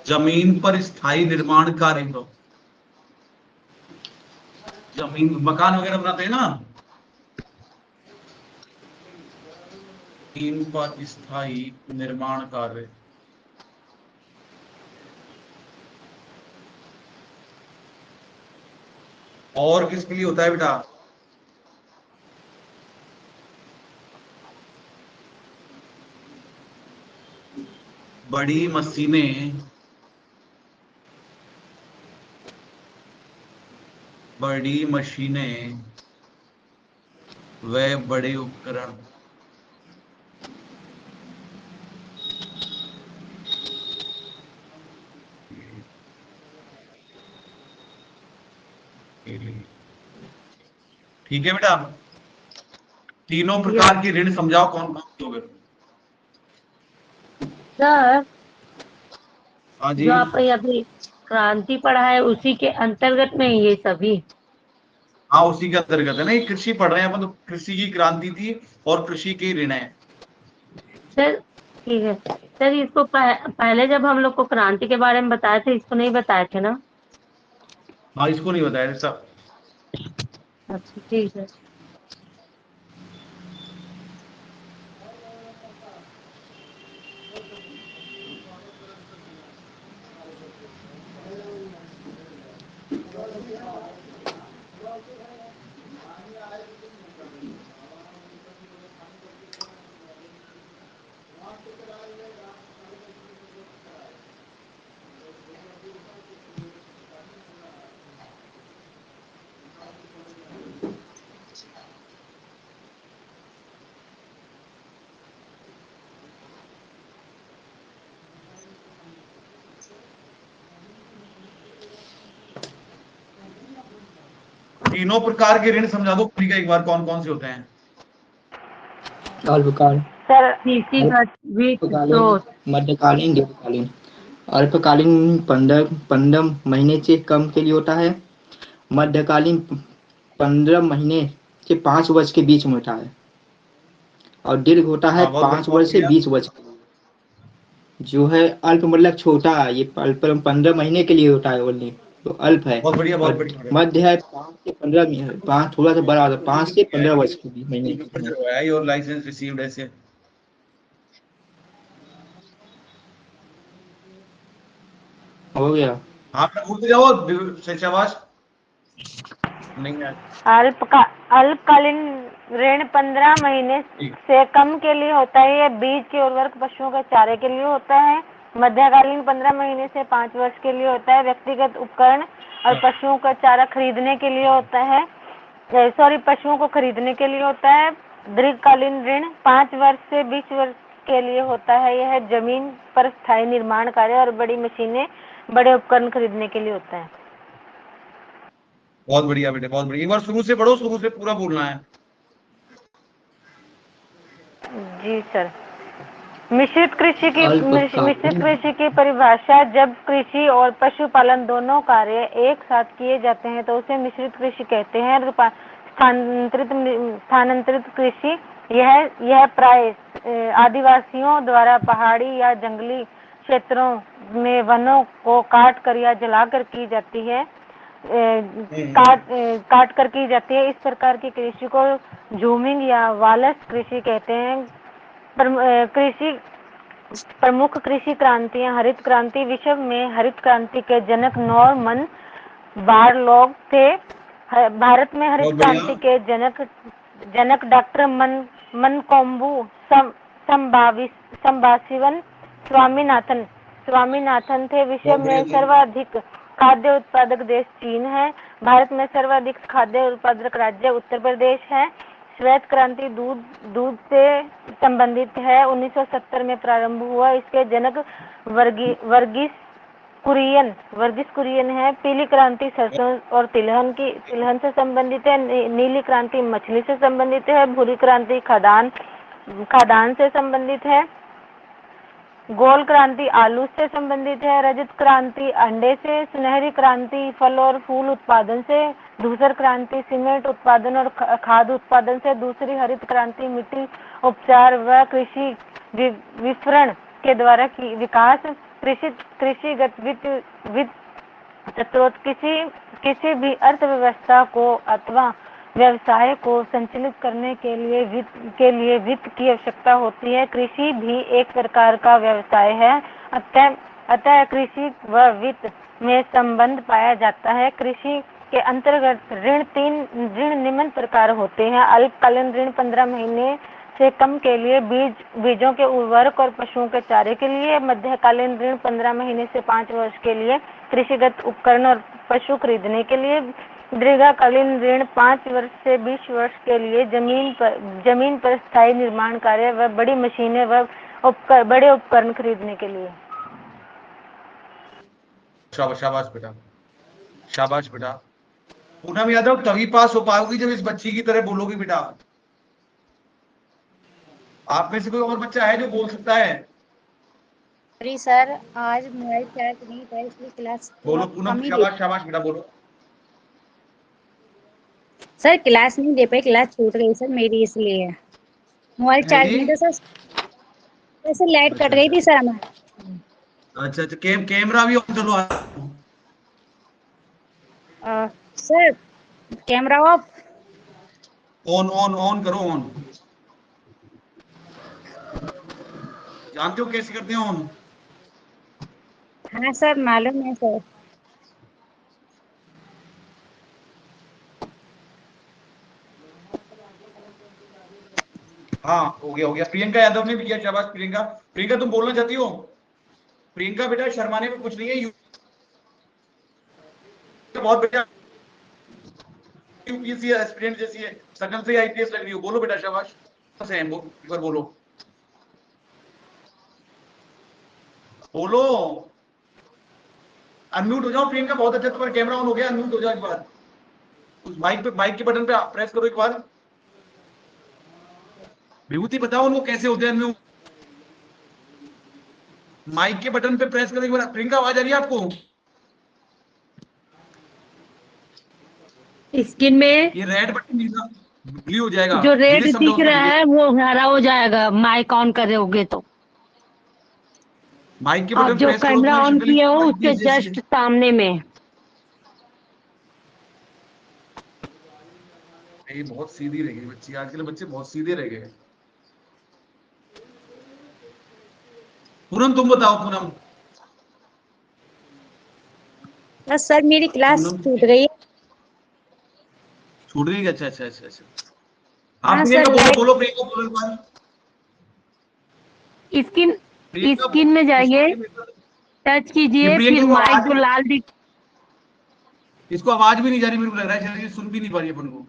जमीन पर स्थायी निर्माण कार्य हो, जमीन मकान वगैरह बनाते हैं ना, जमीन पर स्थायी निर्माण कार्य। और किसके लिए होता है बेटा? बड़ी मशीनें, बड़ी मशीनें व बड़े उपकरण ठीक है बेटा। तीनों प्रकार के ऋण समझाओ कौन कौन से हो गए। सर हाँ जी, जो आपने अभी क्रांति पढ़ा है उसी के अंतर्गत में ये सभी। हाँ उसी के अंतर्गत है ना, ये कृषि पढ़ रहे हैं अपन, तो कृषि की क्रांति थी और कृषि के ऋण है। सर ठीक है सर, इसको पहले जब हम लोग को क्रांति के बारे में बताए थे, इसको नहीं बताए थे ना? हाँ इसको नहीं बताया सब। अच्छा ठीक है। तीनों प्रकार के ऋण समझा दो कृषि का एक बार, कौन कौन से होते हैं। अल्पकाल, सर कृषिगत वित्त अल्पकालीन, स्रोत। मध्यकालीन, दीर्घकालीन। अल्पकालीन 15 महीने से कम के लिए होता है। मध्यकालीन 15 महीने से 5 वर्ष के बीच में होता है। और दीर्घ होता है हाँ बहुत 5 बढ़िया, बहुत वर्ष से बढ़िया, 20 वर्ष। जो है अल्प मतलब छोटा, ये अल्प 15 महीने के लिए होता है ओनली, तो अल्प है। बहुत बढ़िया, बहुत और बढ़िया। मध्य है 5 से 15 महीने, 5 थोड़ा सा बड़ा होता है, 5 से 15 वर्ष के बीच महीने के बीच में। योर लाइसेंस रिसीव्ड ऐसे हो गया। हाँ पूछ जाओ शाबाश। नहीं है अल्पकालीन ऋण 15 महीने से कम के लिए होता है। यह बीज के उर्वरक पशुओं के चारे के लिए होता है। मध्यकालीन 15 महीने से 5 वर्ष के लिए होता है। व्यक्तिगत उपकरण और पशुओं का चारा खरीदने के लिए होता है। पशुओं को खरीदने के लिए होता है। दीर्घकालीन ऋण 5 वर्ष से 20 वर्ष के लिए होता है। यह जमीन पर स्थायी निर्माण कार्य और बड़ी मशीनें, बड़े उपकरण खरीदने के लिए होता है। बहुत बढ़िया बेटे, बहुत बढ़िया। एक बार शुरू से पढ़ो, शुरू से पूरा बोलना है। जी सर। मिश्रित अल्पकालीन कृषि की परिभाषा, जब कृषि और पशुपालन दोनों कार्य एक साथ किए जाते हैं तो उसे मिश्रित कृषि कहते हैं। स्थानांतरित कृषि, यह प्राय आदिवासियों द्वारा पहाड़ी या जंगली क्षेत्रों में वनों को काट कर या जलाकर की जाती है। काट कर की जाती है। इस प्रकार की कृषि को झूमिंग या वालस कृषि कहते हैं। कृषि प्रमुख कृषि क्रांतियां, हरित क्रांति, विश्व में हरित क्रांति के जनक नॉर्मन बोरलॉग थे। भारत में हरित क्रांति के जनक डॉक्टर मनकोम्बु संबाशिवन स्वामीनाथन थे। विश्व में सर्वाधिक खाद्य उत्पादक देश चीन है। भारत में सर्वाधिक खाद्य उत्पादक राज्य उत्तर प्रदेश है। श्वेत क्रांति दूध से संबंधित है। 1970 में प्रारंभ हुआ। इसके जनक वर्गीस कुरियन है। पीली क्रांति सरसों और तिलहन से संबंधित है। नीली क्रांति मछली से संबंधित है। भूरी क्रांति खाद्यान्न से संबंधित है। गोल क्रांति आलू से संबंधित है। रजत क्रांति अंडे से। सुनहरी क्रांति फल और फूल उत्पादन से। धूसर क्रांति सीमेंट उत्पादन और खाद्य उत्पादन से। दूसरी हरित क्रांति मिट्टी उपचार व कृषि विपणन के द्वारा की विकास। कृषिगत वित्त स्रोत, किसी भी अर्थव्यवस्था को अथवा व्यवसाय को संचालित करने के लिए वित्त की आवश्यकता होती है। कृषि भी एक प्रकार का व्यवसाय है। अतः कृषि व वित्त में संबंध पाया जाता है। कृषि के अंतर्गत ऋण निम्न प्रकार होते हैं। अल्पकालीन ऋण 15 महीने से कम के लिए बीजों के उर्वरक और पशुओं के चारे के लिए, मध्यकालीन ऋण 15 महीने से 5 वर्ष के लिए कृषिगत उपकरण और पशु खरीदने के लिए, दीर्घकालीन ऋण 5 वर्ष से 20 वर्ष के लिए जमीन पर स्थायी निर्माण कार्य व बड़ी मशीनें व बड़े उपकरण खरीदने के लिए। शाबाश बेटा, शाबाश बेटा। पूनम यादव तभी पास हो पाओगी जब इस बच्ची की तरह बोलोगी बेटा। आप में से कोई और बच्चा है जो बोल सकता है? सॉरी सर, आज मोबाइल चार्ज नहीं था इसलिए क्लास बोलो पूनम, शाबाश शाबाश बेटा, बोलो। सर क्लास नहीं दे पाई, क्लास छूट गई सर मेरी, इसलिए मोबाइल चार्ज नहीं था सर। वैसे लाइट कट गई थी सर हमारी। अच्छा, कैमरा भी ऑन करो। Sir camera off. ऑन करो, ऑन। जानते हो कैसे करते हैं ऑन? हाँ सर मालूम है सर। हाँ, हो गया। प्रियंका यादव ने भी किया, शाबाश प्रियंका। प्रियंका तुम बोलना चाहती हो? प्रियंका बेटा शर्माने में कुछ नहीं है, बहुत बेटा यूपीएससी एस्पिरेंट जैसी है, सकल से आईपीएस लग रही हो। बोलो बेटा, शाबाश से हैं, एक बार बोलो, बोलो। अनम्यूट हो जाओ प्रियंका, बहुत अच्छा, तुम्हारा कैमरा ऑन हो गया, अनम्यूट हो जाओ एक बार। उस माइक के बटन पे प्रेस करो एक बार। विभूति बताओ उनको कैसे होते हैं अनम्यूट। माइक के बटन पे प्रेस करो एक बार। प्रियंका आवाज आ रही है आपको? स्क्रीन में ये रेड बटन ब्लू हो जाएगा, जो रेड डिलीट दिख समझाओ रहा उसको। है वो हरा हो जाएगा माइक ऑन करोगे तो। माइक के आप बटन जो प्रेस करो, कैमरा तुम्हारी ऑन शक्ल किए हो एकदम उसके IPS जैसी है। जस्ट सामने में। ये बहुत सीधी रह गई बच्ची, आजकल बच्चे बहुत सीधे रह गए। पूनम तुम बताओ, पूनम। बस सर मेरी क्लास पूनम छूट गई है। छूट गई? अच्छा। हाँ आप सर प्रियंका बोलो, लाइट। बोलो प्रियंका, बोलो एक बार। स्क्रीन प्रियंका स्क्रीन में जाइए, इसको टच ये कीजिए, प्रियंका फिर को माइक आवाज जो लाल दिख। इसको आवाज भी नहीं जा रही, मेरे को लग रहा है शायद ये सुन भी नहीं पा रही है अपन को।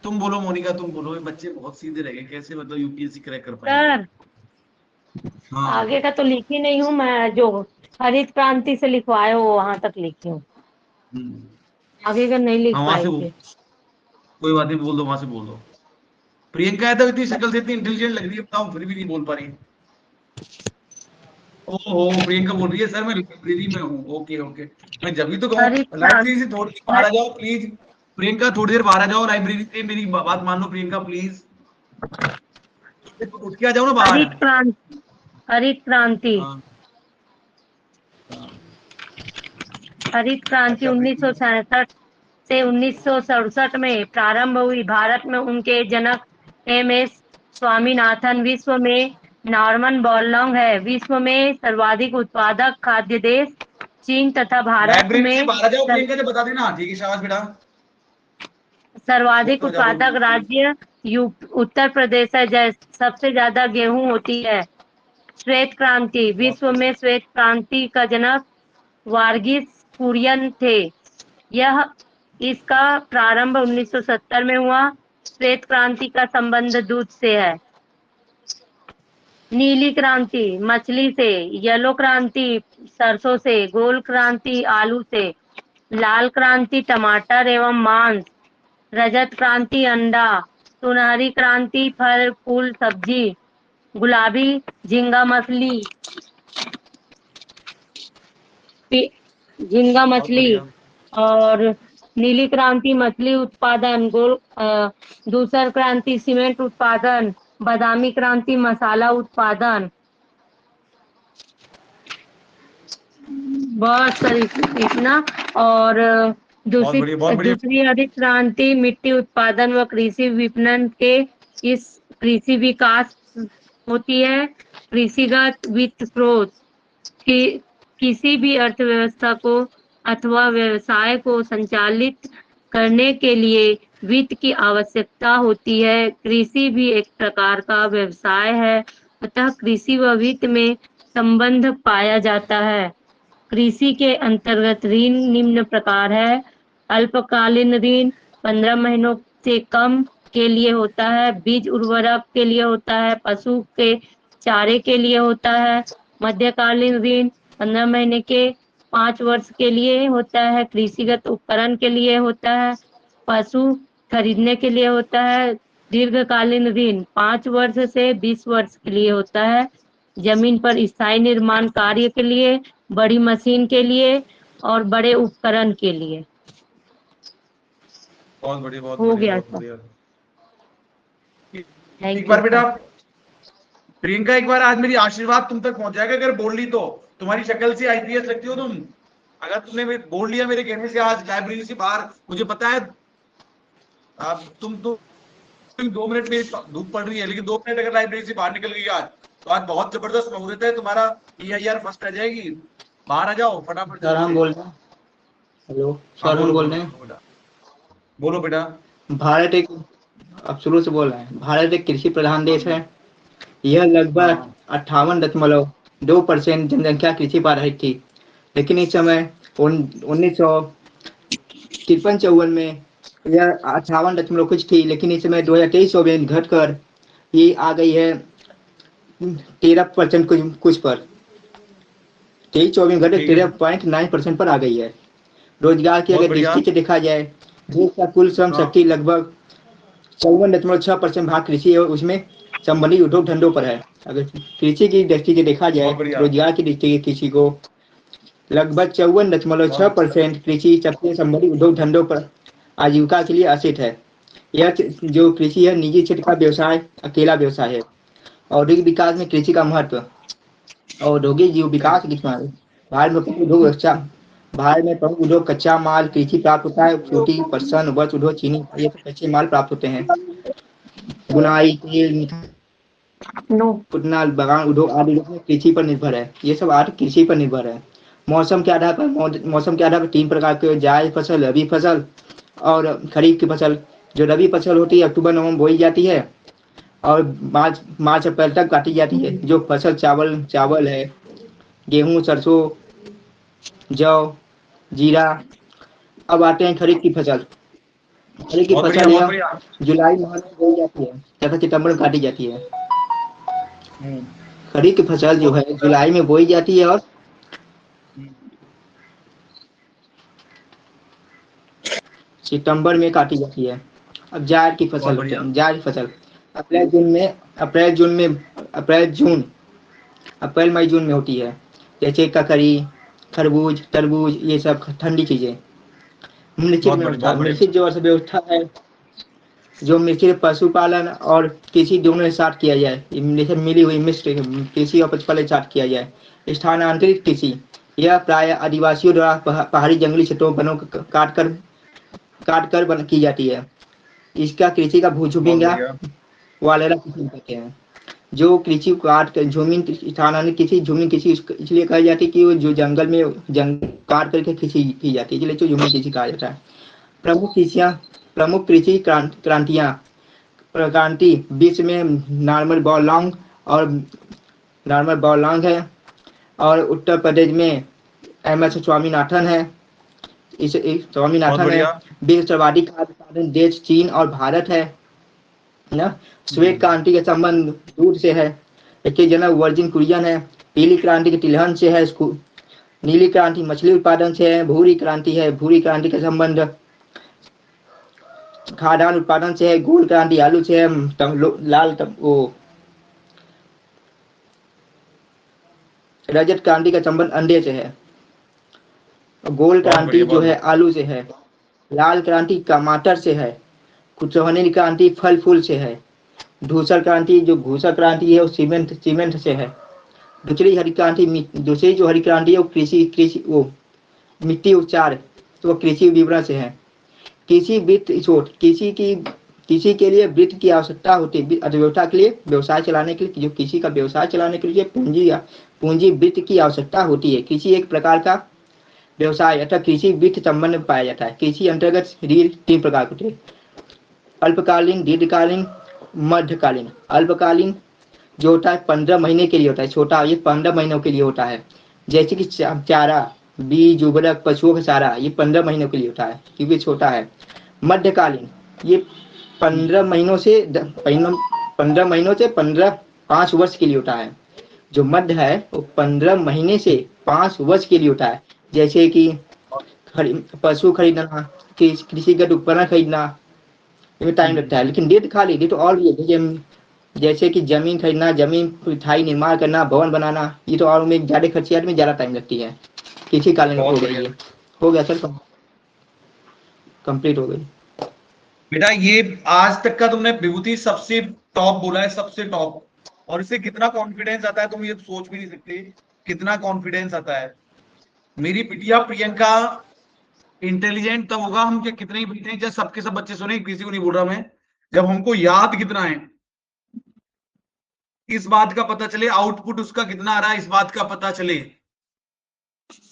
तुम बोलो मोनिका, तुम बोलो। ये बच्चे बहुत सीधे रह गए, कैसे मतलब यूपीएससी क्रैक कर पाएंगे? सर हाँ। आगे का तो लिखी नहीं हूँ मैं, जो हरित क्रांति से लिखवाए हो वहां तक लिखी हूँ, आगे का नहीं लिख हाँ, वहां पाई से थी। कोई बात नहीं, बोल दो, वहां से बोल दो। प्रियंका यादव इतनी शक्ल से इतनी इंटेलिजेंट लग रही है, बताओ फिर भी नहीं बोल पा रही। ओहो, प्रियंका बोल रही है सर मैं लाइब्रेरी में हूँ। ओके। मैं जब भी तो हरित कहूँ लाइब्रेरी से थोड़ी देर बाहर आ क्रांति जाओ प्लीज। प्रियंका थोड़ी देर बाहर आ जाओ लाइब्रेरी से, मेरी बात मान लो प्रियंका प्लीज। उठ के आ जाओ ना बाहर। हरित क्रांति हरित क्रांति हाँ। हरित क्रांति अच्छा 1967 से 1967 में प्रारंभ हुई। भारत में उनके जनक एमएस स्वामीनाथन विश्व में नॉर्मन बोरलॉन्ग है। विश्व में सर्वाधिक उत्पादक खाद्य देश चीन तथा भारत लाइब्रेरी से में बाहर आ जाओ प्रियंका, जब बता देना। ठीक है, शाबाश बेटा। सर्वाधिक बोलो जा, बोलो उत्पादक राज्य उत्तर प्रदेश है। सबसे ज्यादा गेहूं होती है। श्वेत क्रांति विश्व में श्वेत क्रांति का जनक वारगिस कुरियन थे। यह इसका प्रारंभ 1970 में हुआ। श्वेत क्रांति का संबंध दूध से है। नीली क्रांति मछली से, येलो क्रांति सरसों से, गोल्ड क्रांति आलू से, लाल क्रांति टमाटर एवं मांस, रजत क्रांति अंडा, सुनहरी क्रांति फल फूल सब्जी, गुलाबी झींगा मछली, झींगा बहुत मछली, बढ़िया। और नीली क्रांति मछली उत्पादन, दूसर क्रांति सीमेंट उत्पादन, बादामी क्रांति मसाला उत्पादन। बस सर इतना। और बहुत बढ़िया, बहुत बढ़िया। दूसरी हरित क्रांति मिट्टी उत्पादन व कृषि विपणन के इस कृषि विकास होती है। कृषिगत वित्त स्रोत किसी भी अर्थव्यवस्था को अथवा व्यवसाय को संचालित करने के लिए वित्त की आवश्यकता होती है। कृषि भी एक प्रकार का व्यवसाय है, अतः कृषि व वित्त में संबंध पाया जाता है। कृषि के अंतर्गत ऋण निम्न प्रकार है। अल्पकालीन ऋण 15 महीनों से कम के लिए होता है, बीज उर्वरक के लिए होता है, पशु के चारे के लिए होता है। मध्यकालीन ऋण 15 महीने के 5 वर्ष के लिए होता है, कृषिगत उपकरण के लिए होता है, पशु खरीदने के लिए होता है। दीर्घकालीन ऋण 5 वर्ष से 20 वर्ष के लिए होता है, जमीन पर स्थायी निर्माण कार्य के लिए, बड़ी मशीन के लिए और बड़े उपकरण के लिए। बहुत बढ़िया, बहुत हो बढ़िया, गया बहुत सर। बढ़िया। थैंक एक यू बार बेटा सर। प्रियंका, एक बार आज मेरी आशीर्वाद तुम तक पहुंच जाएगा अगर बोल ली तो। तुम्हारी शक्ल से आईपीएस लगती हो तुम। अगर तुमने बोल लिया मेरे कहने से आज लाइब्रेरी से बाहर, मुझे पता है अब तुम 2 मिनट में धूप पड़ रही है, लेकिन 2 मिनट अगर लाइब्रेरी से बाहर निकल गई आज, तो आज बहुत जबरदस्त मुहूर्त है तुम्हारा। EIR फर्स्ट आ जाएगी। बाहर आ जाओ फटाफट। सर हम बोल रहे हैं। हेलो हाँ सर, हम बोलो बोल बोलो रहे हैं। बोलो बेटा, बोलो बेटा। भारत एक, अब शुरू से बोल रहे हैं, भारत एक कृषि प्रधान देश है। यह लगभग हाँ 58.2% जनसंख्या कृषि पर आधारित थी, लेकिन इस समय 1953-54 में यह 58 कुछ थी, लेकिन इस समय 2023 में घटकर ये आ गई है 13% कुछ पर। 23-24 घटे ठीक है, 13.9% पर आ गई है। रोजगार की बहुत अगर बढ़िया। दृष्टि से देखा जाए, देश का कुल श्रम हाँ शक्ति लगभग 54.6% भाग कृषि और उसमें संबंधित उद्योग धंधों पर है। अगर कृषि की दृष्टि से देखा जाए, बहुत बढ़िया, रोजगार की दृष्टि से कृषि को लगभग 54.6% कृषि सबसे संबंधित उद्योग धंधों पर आजीविका के लिए आश्रित है। यह जो कृषि है निजी क्षेत्र का व्यवसाय, अकेला व्यवसाय है। औद्योगिक विकास में कृषि का महत्व। औद्योगिक जीव विकास की भारत में प्रमुख उद्योग रक्षा, भारत में प्रमुख उद्योग कच्चा माल कृषि प्राप्त होता है। सूती, पटसन, वस्त्र उद्योग, चीनी, ये कच्चे माल प्राप्त होते हैं। बुनाई, तेल, नो। फुटना, बागान उद्योग आदि में कृषि पर निर्भर है। ये सब आर्ट कृषि पर निर्भर है। मौसम के आधार पर 3 प्रकार के जायद फसल, रबी फसल और खरीफ की फसल। जो रबी फसल होती है अक्टूबर नवंबर बोई जाती है और मार्च अप्रैल तक काटी जाती है। जो फसल चावल है, गेहूं, सरसों, जौ, जीरा। अब आते हैं खरीफ की फसल। खरीफ की बहुत बढ़िया, फसल बहुत यह बढ़िया। जुलाई माह में बोई जाती है तथा सितंबर में काटी जाती है। हम्म, खरीफ की फसल जो बहुत है बढ़िया। जुलाई में बोई जाती है और सितंबर में काटी जाती है। अब जायद की बहुत फसल होते बढ़िया। हैं। जायद फसल अप्रैल मई जून में होती है। जैसे ककड़ी, खरबूज, तरबूज, ये सब ठंडी चीजें। बहुत बढ़िया, बहुत बढ़िया। मिश्रित जो अर्थव्यवस्था है, जो मिश्रित पशुपालन और कृषि दोनों एक साथ किया जाए, जैसे मिली हुई मिश्र कृषि और पशुपालन साथ किया जाए। स्थानांतरित कृषि, यह प्राय आदिवासियों द्वारा पहाड़ी जंगली क्षेत्रों वनों को काट कर की जाती है। इसका कृषि का बहुत भूझुमिंगा बढ़िया। वालेरा कृषि कहते हैं। जो कृषि को काट कर जमीन स्थानांतरित कृषि, जमीन कृषि इसलिए कही जाती है कि वो जो जंगल में काट करके कृषि की जाती है, इसलिए जो जमीन कृषि कहा जाता है। प्रमुख कृषि क्रांति विश्व में नॉर्मल बॉरलॉन्ग है और उत्तर प्रदेश में MS स्वामीनाथन है। बहुत स्वामीनाथन है। बढ़िया। विश्व सर्वाधिक खाद्य उत्पादन देश चीन और भारत है ना। श्वेत क्रांति के संबंध दूध से है। इसके जनक वर्जिन कुरियन है। पीली क्रांति के तिलहन से है। नीली क्रांति मछली उत्पादन से है। भूरी क्रांति है, भूरी क्रांति का संबंध खाद्यान्न उत्पादन से है। गोल क्रांति आलू से है। रजत क्रांति का संबंध अंडे से है। गोल बहुत क्रांति बढ़िया, जो बहुत है बढ़िया। आलू से है। लाल क्रांति टमाटर से है। सोनेरी क्रांति फल फूल से है। धूसर क्रांति जो घूसर क्रांति है वो सीमेंट से है। दूसरी जो हरी क्रांति है वो कृषि वो मिट्टी उपचार, तो वो कृषि विवरण से है। कृषि वित्त स्रोत, कृषि के लिए वित्त की आवश्यकता होती है। अर्थव्यवस्था के लिए, व्यवसाय चलाने के लिए, जो कृषि का व्यवसाय चलाने के लिए पूंजी वित्त की आवश्यकता होती है। कृषि एक प्रकार का व्यवसाय अथवा कृषि वित्त संबंध में पाया जाता है। कृषि अंतर्गत ऋण 3 प्रकार के होते हैं, अल्पकालीन, दीर्घकालीन, मध्यकालीन। अल्पकालीन जो होता है 15 महीने के लिए होता है, छोटा, ये 15 महीनों के लिए होता है। जैसे कि चारा, बीज, उर्वरक, पशुओं का चारा, ये 15 महीनों के लिए होता है क्योंकि छोटा है। मध्यकालीन ये 15 महीनों से 5 वर्ष के लिए होता है। जो मध्य है वो 15 महीने से 5 वर्ष के लिए होता है। जैसे कि पशु खरीदना, कृषिगत उपकरण खरीदना, ये टाइम लगता है। लेकिन दीर्घकालीन ये तो और भी है, जैसे कि जमीन खरीदना, जमीन स्थायी निर्माण करना, भवन बनाना, ये तो और में ज्यादा खर्चियात में ज्यादा टाइम लगती है। कृषि कालीन हो गई है। हो गया सर, कंप्लीट हो गई। बेटा ये आज तक का तुमने विभूति सबसे टॉप बोला है, सबसे टॉप। और इससे कितना कॉन्फिडेंस आता है तुम ये सोच भी नहीं सकते कितना कॉन्फिडेंस आता है। मेरी बिटिया प्रियंका इंटेलिजेंट तब होगा हम क्या कितने ही बैठे हैं, जब सबके सब बच्चे सुने, किसी को नहीं बोल रहा मैं, जब हमको याद कितना है इस बात का पता चले, आउटपुट उसका कितना आ रहा है इस बात का पता चले,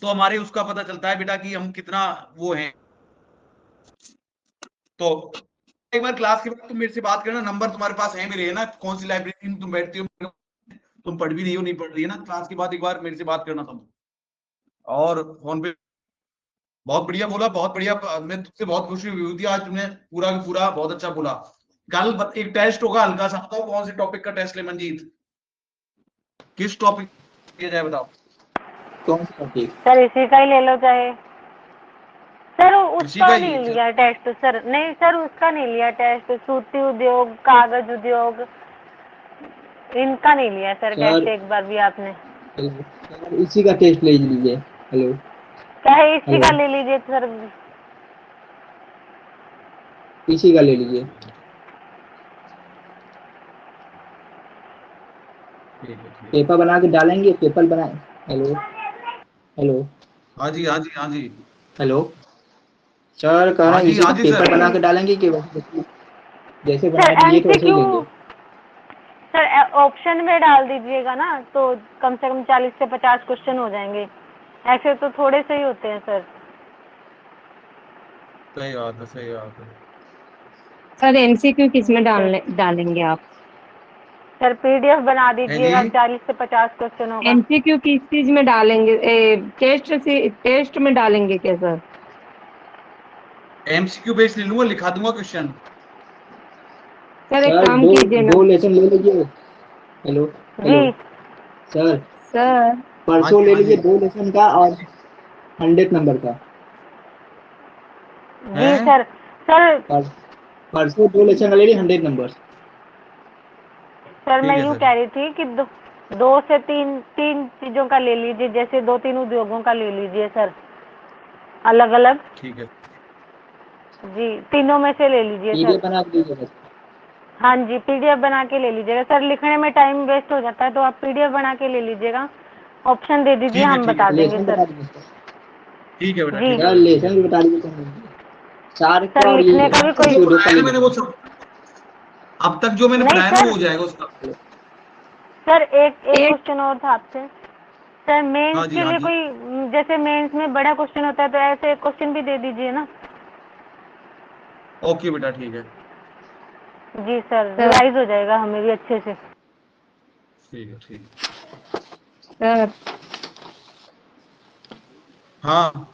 तो हमारे उसका पता चलता है बेटा कि हम कितना वो हैं। तो एक बार क्लास के बाद तुम मेरे से बात करना, नंबर तुम्हारे पास है मेरे, है ना, कौन सी लाइब्रेरी में तुम बैठती हो, तुम पढ़ भी रही हो नहीं पढ़ रही है ना, क्लास के बाद एक बार मेरे से बात करना तुम। और फोन पे बहुत बढ़िया बोला, बहुत बढ़िया, मैं तुमसे बहुत खुशी हुई थी आज, तुमने पूरा का पूरा बहुत अच्छा बोला। कल एक टेस्ट होगा हल्का सा, बताओ कौन से टॉपिक का टेस्ट ले मनजीत, किस टॉपिक किया जाए बताओ। कौन सा टॉपिक? सर इसी का ही ले लो चाहे। सर इसी उसका का ही नहीं लिया टेस्ट सर, नहीं सर उसका नहीं लिया टेस्ट, सूती उद्योग, कागज उद्योग, इनका नहीं लिया सर टेस्ट एक बार भी आपने। इसी का टेस्ट ले लीजिए। हेलो, चाहे इसी का ले लीजिए सर, इसी का ले लीजिए। पेपर बना के डालेंगे, पेपर बनाए। हेलो हेलो, हाँ जी हाँ जी हाँ जी, हेलो सर, कह रहे हैं इसी का पेपर बना के डालेंगे कि जैसे बना दिए तो वैसे ही लेंगे? सर ऑप्शन में डाल दीजिएगा ना, तो कम से कम 40 से 50 क्वेश्चन हो जाएंगे, ऐसे तो थोड़े से ही होते हैं सर। सही बात है, सही बात है। सर एमसीक्यू किस में डालेंगे आप? सर पीडीएफ बना दीजिएगा, 40 से 50 क्वेश्चन होगा। एमसीक्यू किस चीज में डालेंगे? टेस्ट में डालेंगे क्या सर? एमसीक्यू बेस्ड ले लूंगा, लिखा दूंगा क्वेश्चन। सर एक काम कीजिए ना, 2 लेसन ले लीजिए। हेलो हेलो सर, परसों ले लीजिए 2 लेसन का और 100 नंबर का। जी सर। सर परसों 2 लेसन का ले लीजिए 100 नंबर। सर मैं यूँ कह रही थी कि 2 से 3 चीजों का ले लीजिए, जैसे 2-3 उद्योगों का ले लीजिए सर, अलग अलग। ठीक है जी, तीनों में से ले लीजिए सर। पीडीएफ बना दीजिए। हाँ जी, पीडीएफ बना के ले लीजिएगा सर, लिखने में टाइम वेस्ट हो जाता है, तो आप पीडीएफ बना के ले लीजिएगा, ऑप्शन दे दीजिए, हम बता देंगे सर। ठीक है बेटा, ठीक है, लेसन भी बता दीजिए सर। सर लिखने का भी कोई मैंने वो सब अब तक जो मैंने पढ़ाया ना वो हो जाएगा उसका। सर एक क्वेश्चन और था आपसे सर, मेंस के लिए कोई, जैसे मेंस में बड़ा क्वेश्चन होता है तो ऐसे क्वेश्चन भी दे दीजिए ना। ओके बेटा, ठीक है। जी सर, रिवाइज हो जाएगा हमें भी अच्छे से। ठीक है, ठीक सर हाँ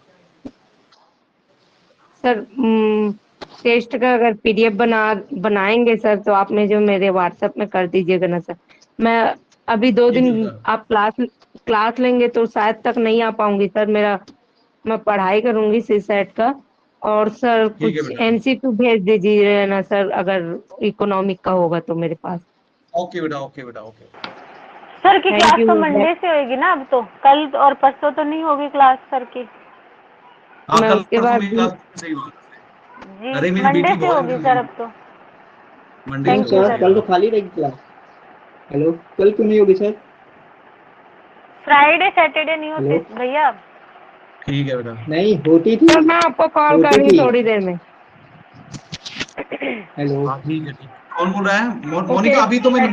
सर, टेस्ट का अगर पीडीएफ बनाएंगे सर, तो आपने जो मेरे व्हाट्सएप में कर दीजिएगा ना सर। मैं अभी 2 दिन आप क्लास लेंगे तो शायद तक नहीं आ पाऊंगी सर, मैं पढ़ाई करूंगी सीसेट का। और सर कुछ एमसीक्यू भेज दीजिए ना सर, अगर इकोनॉमिक का होगा तो मेरे पास। ओके बेटा, ओके बेटा, ओके। सर की क्लास तो मंडे से होगी ना, अब तो कल और परसों तो नहीं होगी क्लास सर की। मैं उसके बाद जी मंडे से होगी सर अब तो। Thank you sir. कल तो खाली रहेगी क्लास। हेलो, कल क्यों नहीं होगी सर? फ्राइडे सैटरडे नहीं होते भैया। ठीक है बेटा। नहीं होती थी सर, मैं आपको कॉल कर रही हूँ थोड़ी देर में। हेलो, ठीक है, ठीक। कौन बोल रहा है? मोनिका, अभी तो मैं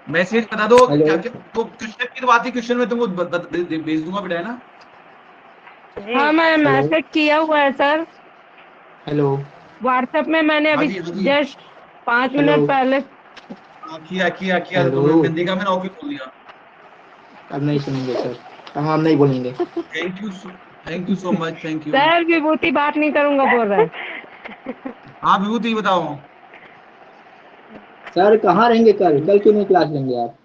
मैसेज बता दो क्या क्या, तो क्वेश्चन की बात ही, क्वेश्चन में तुमको भेज दूंगा बेटा, है ना? जी हाँ मैं मैसेज किया हुआ है सर, हेलो व्हाट्सएप में मैंने हाँ अभी जी, हाँ जी। Just 5 hello. मिनट पहले। हाँ, किया किया किया तो हेलो। मैंने देखा, मैंने ओके बोल दिया। अब नहीं सुनेंगे सर, अब हम नहीं बोलेंगे। Thank you so much, thank you. Sir Vibhuti बात नहीं करूंगा बोल रहा है। हाँ विभूति बताओ। सर कहाँ रहेंगे कल? कल क्यों नहीं क्लास लेंगे आप?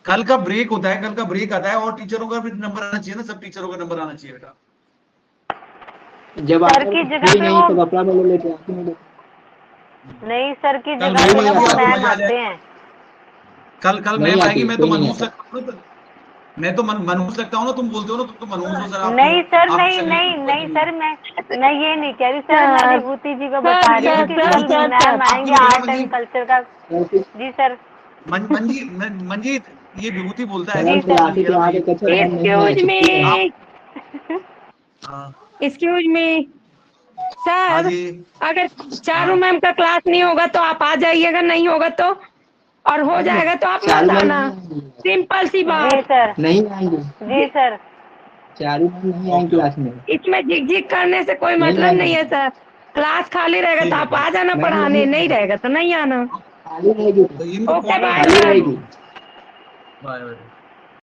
कल का ब्रेक होता है, कल का ब्रेक आता है, और टीचरों का भी नंबर आना चाहिए ना, सब टीचरों का नंबर आना चाहिए बेटा। जब सर आप की जगह फ्री पे नहीं वो तब अपना बोले लेते आप क्यों नहीं लेते? नहीं, सर की कल जगह पे मैम ना आएगी, वो आपको मैम मजा आ आते जाएगा। हैं। कल नहीं मैम आएगी, आती, मैं तो कोई नहीं मनहूस आता। लगता हूँ ना, मैं तो मनहूस लगता हूँ ना, तुम बोलते हो ना तुम तो मनहूस हो सर, आप नहीं सर, आप नहीं शरीर नहीं को नहीं बदलो। सर, मैं ये नहीं कह रही सर, मैं सर, विभूति जी को सर, बता रही हूँ सर, कि सर, कल सर, मैम आपकी आएंगे बेटा आर्ट एंड कल्चर का। जी सर। मंजीत ये विभूति बोलता है सर जी कि सर। क्लासेस कह रहा हूँ यहाँ भाई। पे कच्चा बंद नहीं है, एक्सक्यूज छुट्टी है। मी, हाँ एक्सक्यूज मी हाँ सर, जी। अगर चारू हाँ मैम का क्लास नहीं होगा तो आप आ जाइएगा, नहीं होगा तो, और हो जाएगा तो आप चारू मत मैम आना, नहीं आएंगी। सिंपल सी जी बात। सर। नहीं आएंगी, जी सर। चारू मैम नहीं आएंगी ओके क्लास ओके, में। इसमें झिक झिक करने से कोई नहीं मतलब नहीं है आएंगी, सर। क्लास खाली रहेगा तो ठीक है आप आ जाना मैम पढ़ाने, नहीं नहीं आएंगी, रहेगा तो नहीं आना। खाली रहेगी। तो इनको ओके कॉल बाय खाली सर। रहेगी। Bye bye.